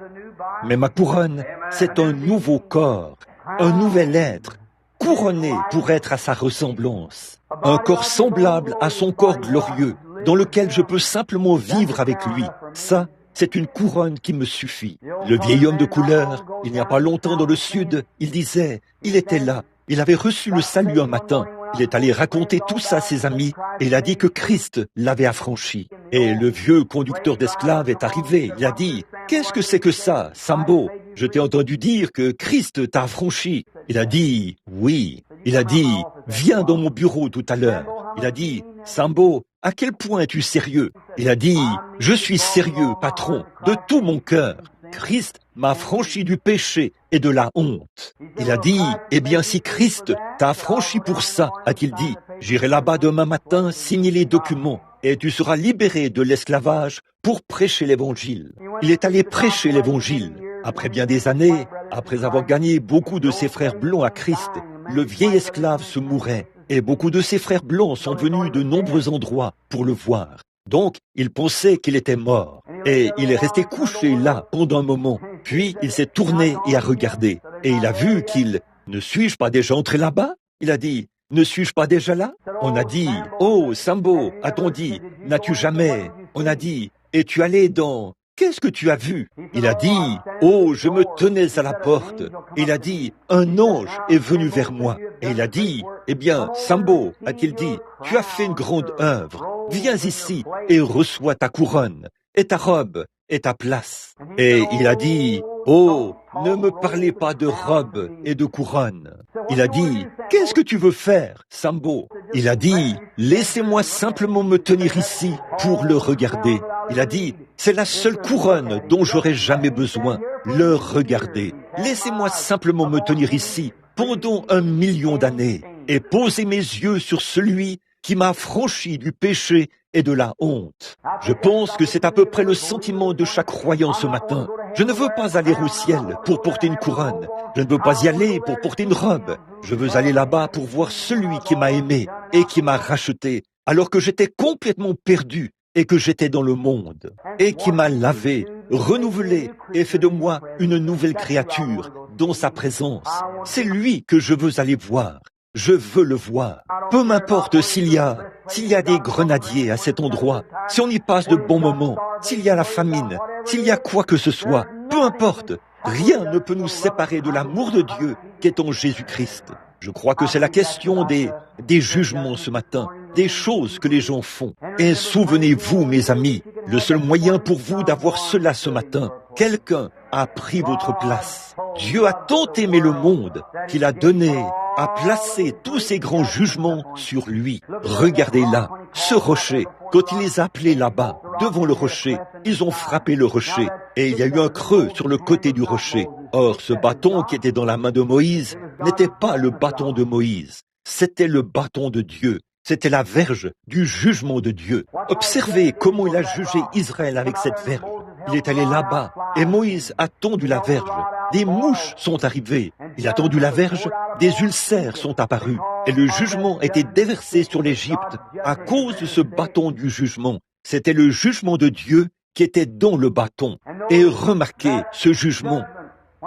[SPEAKER 1] Mais ma couronne, c'est un nouveau corps, un nouvel être, couronné pour être à sa ressemblance. Un corps semblable à son corps glorieux, dans lequel je peux simplement vivre avec lui. Ça, c'est une couronne qui me suffit. Le vieil homme de couleur, il n'y a pas longtemps dans le sud, il disait, il était là, il avait reçu le salut un matin. Il est allé raconter tout ça à ses amis et il a dit que Christ l'avait affranchi. Et le vieux conducteur d'esclaves est arrivé. Il a dit, « Qu'est-ce que c'est que ça, Sambo? Je t'ai entendu dire que Christ t'a affranchi. » Il a dit, « Oui. » Il a dit, « Viens dans mon bureau tout à l'heure. » Il a dit, « Sambo, à quel point es-tu sérieux? » Il a dit, « Je suis sérieux, patron, de tout mon cœur. Christ m'a affranchi du péché et de la honte. » Il a dit, « Eh bien, si Christ t'a affranchi pour ça, a-t-il dit, j'irai là-bas demain matin signer les documents et tu seras libéré de l'esclavage pour prêcher l'évangile. » Il est allé prêcher l'évangile. Après bien des années, après avoir gagné beaucoup de ses frères blancs à Christ, le vieil esclave se mourait et beaucoup de ses frères blancs sont venus de nombreux endroits pour le voir. Donc, il pensait qu'il était mort. Et il est resté couché là pendant un moment. Puis, il s'est tourné et a regardé. Et il a vu qu'il... Ne suis-je pas déjà entré là-bas? Il a dit, ne suis-je pas déjà là? On a dit, oh, Sambo, a-t-on dit, n'as-tu jamais? On a dit, es-tu allé dans... Qu'est-ce que tu as vu? Il a dit, oh, je me tenais à la porte. Il a dit, un ange est venu vers moi. Et il a dit, eh bien, Sambo, a-t-il dit, tu as fait une grande œuvre. Viens ici et reçois ta couronne, et ta robe, et ta place. Et il a dit, oh, ne me parlez pas de robe et de couronne. Il a dit, qu'est-ce que tu veux faire, Sambo? Il a dit, laissez-moi simplement me tenir ici pour le regarder. Il a dit, c'est la seule couronne dont j'aurais jamais besoin, le regarder. Laissez-moi simplement me tenir ici pendant 1 million d'années et poser mes yeux sur celui qui m'a affranchi du péché et de la honte. Je pense que c'est à peu près le sentiment de chaque croyant ce matin. Je ne veux pas aller au ciel pour porter une couronne. Je ne veux pas y aller pour porter une robe. Je veux aller là-bas pour voir celui qui m'a aimé et qui m'a racheté alors que j'étais complètement perdu et que j'étais dans le monde, et qui m'a lavé, renouvelé et fait de moi une nouvelle créature dans sa présence. C'est lui que je veux aller voir. Je veux le voir. Peu m'importe s'il y a des grenadiers à cet endroit, si on y passe de bons moments, s'il y a la famine, s'il y a quoi que ce soit, peu importe. Rien ne peut nous séparer de l'amour de Dieu qui est en Jésus-Christ. Je crois que c'est la question des jugements ce matin, des choses que les gens font. Et souvenez-vous, mes amis, le seul moyen pour vous d'avoir cela ce matin, quelqu'un a pris votre place. Dieu a tant aimé le monde qu'il a donné, a placé tous ces grands jugements sur lui. Regardez là, ce rocher, quand il les a appelés là-bas, devant le rocher, ils ont frappé le rocher, et il y a eu un creux sur le côté du rocher. Or, ce bâton qui était dans la main de Moïse n'était pas le bâton de Moïse, c'était le bâton de Dieu. C'était la verge du jugement de Dieu. Observez comment il a jugé Israël avec cette verge. Il est allé là-bas, et Moïse a tendu la verge. Des mouches sont arrivées. Il a tendu la verge, des ulcères sont apparus. Et le jugement était déversé sur l'Égypte à cause de ce bâton du jugement. C'était le jugement de Dieu qui était dans le bâton. Et remarquez ce jugement.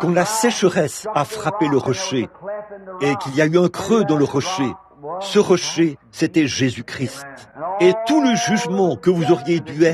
[SPEAKER 1] Quand la sécheresse a frappé le rocher, et qu'il y a eu un creux dans le rocher, ce rocher, c'était Jésus-Christ. Et tout le jugement que vous auriez dû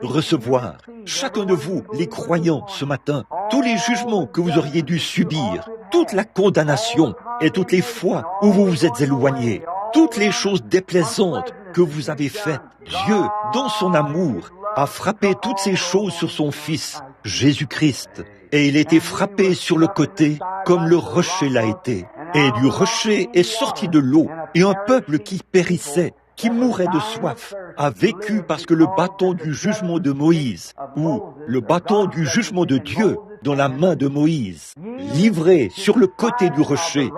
[SPEAKER 1] recevoir, chacun de vous, les croyants, ce matin, tous les jugements que vous auriez dû subir, toute la condamnation et toutes les fois où vous vous êtes éloignés, toutes les choses déplaisantes que vous avez faites, Dieu, dans son amour, a frappé toutes ces choses sur son Fils, Jésus-Christ. Et il a été frappé sur le côté comme le rocher l'a été. Et du rocher est sorti de l'eau, et un peuple qui périssait, qui mourait de soif, a vécu parce que le bâton du jugement de Moïse, ou le bâton du jugement de Dieu dans la main de Moïse, livré sur le côté du rocher,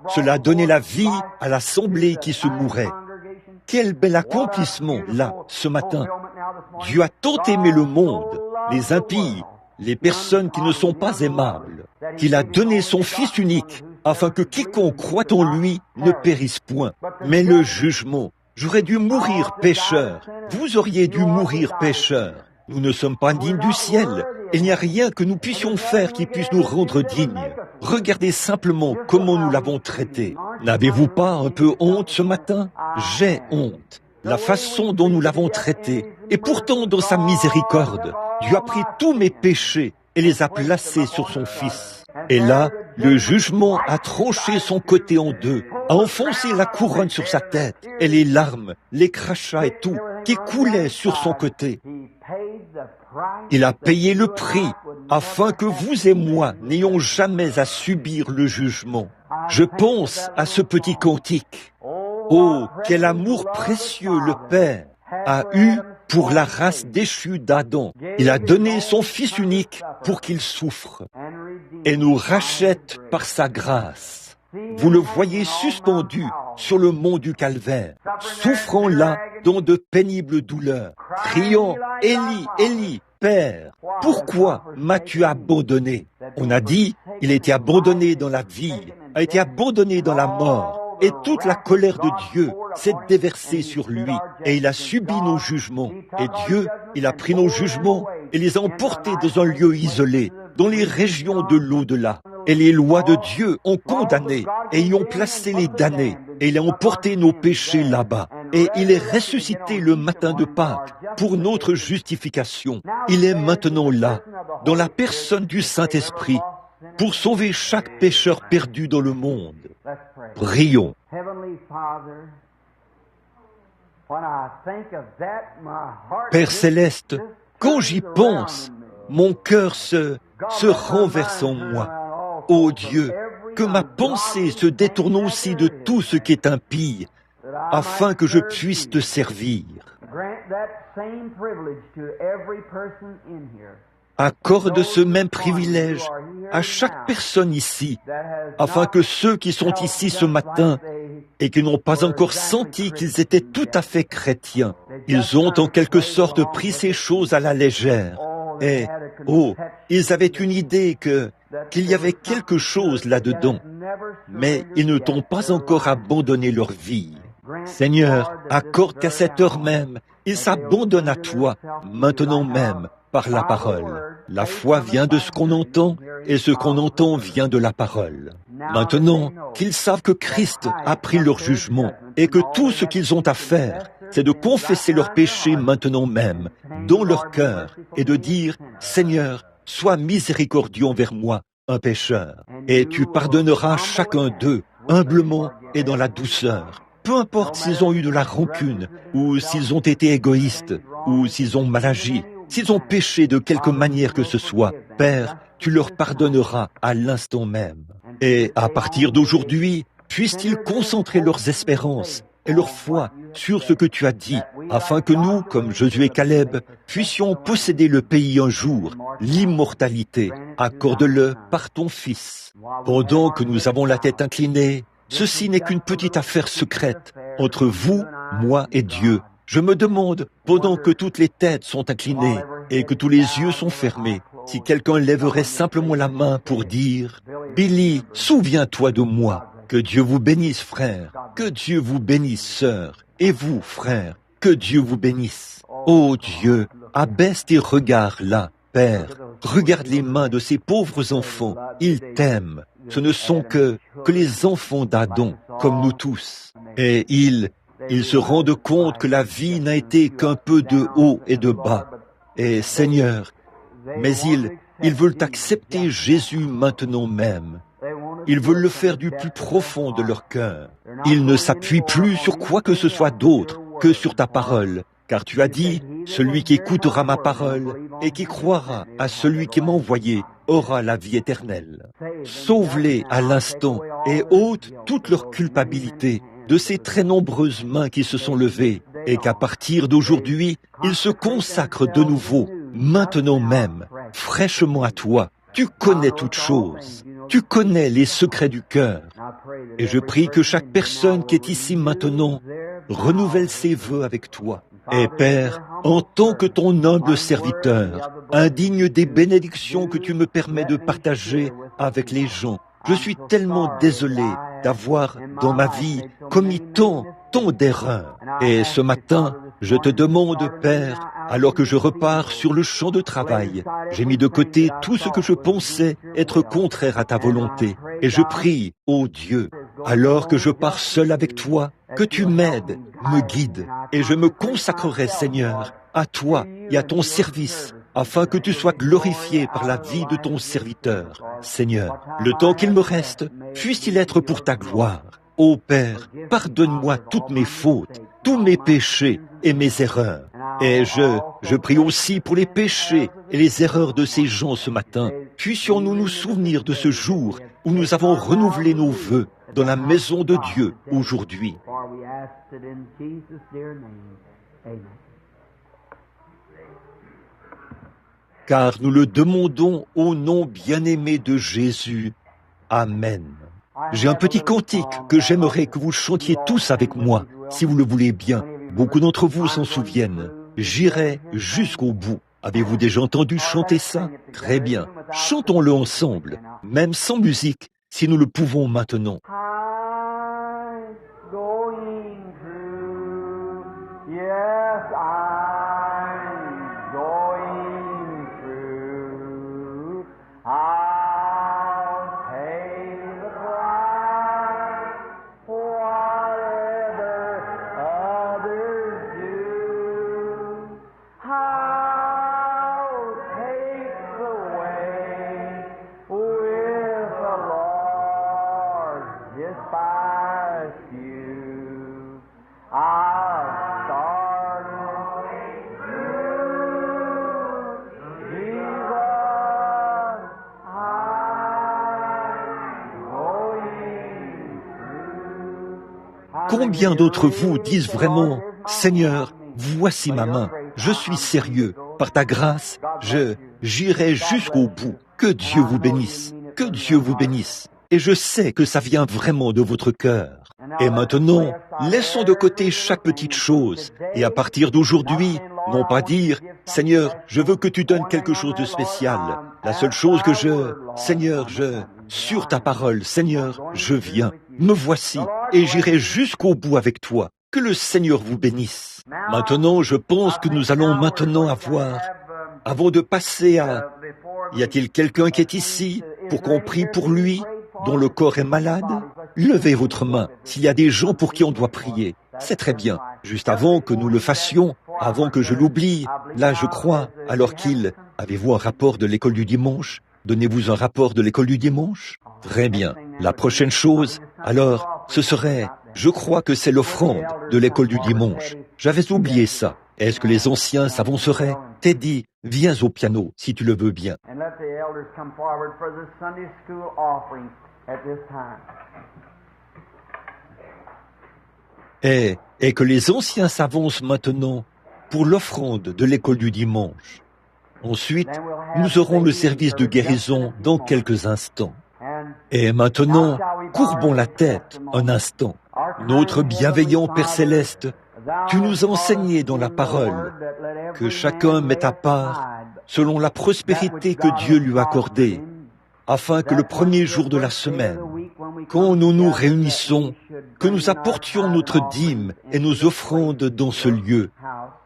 [SPEAKER 1] cela a donné la vie à l'assemblée qui se mourait. Quel bel accomplissement, là, ce matin. Dieu a tant aimé le monde, les impies, les personnes qui ne sont pas aimables, qu'il a donné son Fils unique, afin que quiconque croit en lui ne périsse point. Mais le jugement, j'aurais dû mourir pécheur, vous auriez dû mourir pécheur. Nous ne sommes pas dignes du ciel. Il n'y a rien que nous puissions faire qui puisse nous rendre dignes. Regardez simplement comment nous l'avons traité. N'avez-vous pas un peu honte ce matin? J'ai honte. la façon dont nous l'avons traité. Et pourtant, dans sa miséricorde, Dieu a pris tous mes péchés et les a placés sur son Fils. Et là, le jugement a tranché son côté en deux, a enfoncé la couronne sur sa tête, et les larmes, les crachats et tout, qui coulaient sur son côté. Il a payé le prix, afin que vous et moi n'ayons jamais à subir le jugement. Je pense à ce petit cantique. Oh, quel amour précieux le Père a eu pour la race déchue d'Adam. Il a donné son Fils unique pour qu'il souffre et nous rachète par sa grâce. Vous le voyez suspendu sur le mont du Calvaire, souffrant là dans de pénibles douleurs, criant « Élie, Élie, Père, pourquoi m'as-tu abandonné ?» On a dit, il a été abandonné dans la vie, a été abandonné dans la mort, et toute la colère de Dieu s'est déversée sur lui, et il a subi nos jugements. Et Dieu, il a pris nos jugements et les a emportés dans un lieu isolé, dans les régions de l'au-delà. Et les lois de Dieu ont condamné et y ont placé les damnés. Et il a emporté nos péchés là-bas. Et il est ressuscité le matin de Pâques pour notre justification. Il est maintenant là, dans la personne du Saint-Esprit, pour sauver chaque pécheur perdu dans le monde. Prions. Père céleste, quand j'y pense, mon cœur se renverse en moi. Ô Dieu, que ma pensée se détourne aussi de tout ce qui est impie, afin que je puisse te servir. Accorde ce même privilège à chaque personne ici, afin que ceux qui sont ici ce matin et qui n'ont pas encore senti qu'ils étaient tout à fait chrétiens, ils ont en quelque sorte pris ces choses à la légère. Et, ils avaient une idée qu'il y avait quelque chose là-dedans, mais ils ne t'ont pas encore abandonné leur vie. Seigneur, accorde qu'à cette heure même, ils s'abandonnent à toi, maintenant même, par la parole. La foi vient de ce qu'on entend, et ce qu'on entend vient de la parole. Maintenant, qu'ils savent que Christ a pris leur jugement, et que tout ce qu'ils ont à faire, c'est de confesser leurs péchés maintenant même, dans leur cœur, et de dire, Seigneur, sois miséricordieux envers moi, un pécheur, et tu pardonneras chacun d'eux, humblement et dans la douceur. Peu importe s'ils ont eu de la rancune, ou s'ils ont été égoïstes, ou s'ils ont mal agi, s'ils ont péché de quelque manière que ce soit, Père, tu leur pardonneras à l'instant même. Et à partir d'aujourd'hui, puissent-ils concentrer leurs espérances et leur foi sur ce que tu as dit, afin que nous, comme Josué et Caleb, puissions posséder le pays un jour, l'immortalité, accorde-le par ton Fils. Pendant que nous avons la tête inclinée, ceci n'est qu'une petite affaire secrète entre vous, moi et Dieu. Je me demande, pendant que toutes les têtes sont inclinées et que tous les yeux sont fermés, si quelqu'un lèverait simplement la main pour dire « Billy, souviens-toi de moi ». Que Dieu vous bénisse, frère. Que Dieu vous bénisse, sœur. Et vous, frère, que Dieu vous bénisse. Ô Dieu, abaisse tes regards là, Père. Regarde les mains de ces pauvres enfants. Ils t'aiment. Ce ne sont que les enfants d'Adam, comme nous tous. Et ils se rendent compte que la vie n'a été qu'un peu de haut et de bas. Et Seigneur, mais ils veulent accepter Jésus maintenant même. Ils veulent le faire du plus profond de leur cœur. Ils ne s'appuient plus sur quoi que ce soit d'autre que sur ta parole, car tu as dit, celui qui écoutera ma parole et qui croira à celui qui m'a envoyé aura la vie éternelle. Sauve-les à l'instant et ôte toute leur culpabilité de ces très nombreuses mains qui se sont levées et qu'à partir d'aujourd'hui, ils se consacrent de nouveau, maintenant même, fraîchement à toi. Tu connais toutes choses. Tu connais les secrets du cœur. Et je prie que chaque personne qui est ici maintenant renouvelle ses vœux avec toi. Et Père, en tant que ton humble serviteur, indigne des bénédictions que tu me permets de partager avec les gens, je suis tellement désolé d'avoir dans ma vie commis tant d'erreurs. Et ce matin, je te demande, Père, alors que je repars sur le champ de travail, j'ai mis de côté tout ce que je pensais être contraire à ta volonté. Et je prie, ô Dieu, Alors que je pars seul avec toi, que tu m'aides, me guides, et je me consacrerai, Seigneur, à toi et à ton service, afin que tu sois glorifié par la vie de ton serviteur. Seigneur, le temps qu'il me reste, puisse-t-il être pour ta gloire. Ô Père, pardonne-moi toutes mes fautes, tous mes péchés et mes erreurs. Et je prie aussi pour les péchés et les erreurs de ces gens ce matin. Puissions-nous nous souvenir de ce jour où nous avons renouvelé nos vœux dans la maison de Dieu aujourd'hui. Car nous le demandons au nom bien-aimé de Jésus. Amen. J'ai un petit cantique que j'aimerais que vous chantiez tous avec moi, si vous le voulez bien. Beaucoup d'entre vous s'en souviennent. J'irai jusqu'au bout. Avez-vous déjà entendu chanter ça? Très bien. Chantons-le ensemble, même sans musique, si nous le pouvons maintenant.
[SPEAKER 2] I'm going through, yes, I'm going through. I'll pay the price, whatever others do. I'll take the way with the Lord despise you. I'll start with you, Jesus. I'm going through.
[SPEAKER 1] Combien d'entre vous disent vraiment, Seigneur, voici ma main, je suis sérieux, par ta grâce, j'irai jusqu'au bout. Que Dieu vous bénisse, que Dieu vous bénisse. Et je sais que ça vient vraiment de votre cœur. Et maintenant, laissons de côté chaque petite chose. Et à partir d'aujourd'hui, non pas dire, Seigneur, je veux que tu donnes quelque chose de spécial. La seule chose que Seigneur, sur ta parole, Seigneur, je viens, me voici, et j'irai jusqu'au bout avec toi. Que le Seigneur vous bénisse. Maintenant, je pense que nous allons maintenant avoir, avant de passer à... Y a-t-il quelqu'un qui est ici pour qu'on prie pour lui, dont le corps est malade? Levez votre main s'il y a des gens pour qui on doit prier. C'est très bien. Juste avant que nous le fassions, avant que je l'oublie, là je crois, alors qu'il... Avez-vous un rapport de l'école du dimanche? Donnez-vous un rapport de l'école du dimanche? Très bien. La prochaine chose, alors, ce serait... Je crois que c'est l'offrande de l'école du dimanche. J'avais oublié ça. Est-ce que les anciens s'avanceraient? Teddy, viens au piano, si tu le veux bien.
[SPEAKER 2] And let the elders come forward for the Sunday school offering at this time.
[SPEAKER 1] Et que les anciens s'avancent maintenant pour l'offrande de l'école du dimanche. Ensuite, nous aurons le service de guérison dans quelques instants. Et maintenant, courbons la tête un instant. Notre bienveillant Père Céleste, tu nous as enseigné dans la parole que chacun met à part selon la prospérité que Dieu lui a accordée, afin que le premier jour de la semaine, quand nous nous réunissons, que nous apportions notre dîme et nos offrandes dans ce lieu,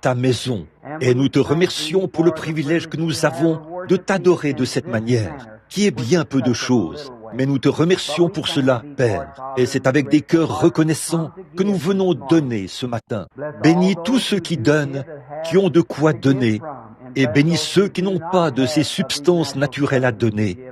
[SPEAKER 1] ta maison, et nous te remercions pour le privilège que nous avons de t'adorer de cette manière, qui est bien peu de choses. Mais nous te remercions pour cela, Père, et c'est avec des cœurs reconnaissants que nous venons donner ce matin. Bénis tous ceux qui donnent, qui ont de quoi donner, et bénis ceux qui n'ont pas de ces substances naturelles à donner.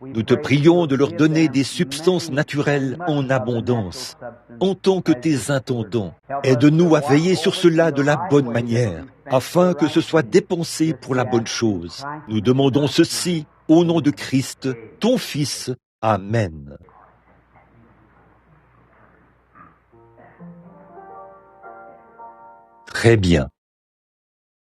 [SPEAKER 1] Nous te prions de leur donner des substances naturelles en abondance, en tant que tes intendants. Aide-nous à veiller sur cela de la bonne manière, afin que ce soit dépensé pour la bonne chose. Nous demandons ceci au nom de Christ, ton Fils. Amen. Très bien.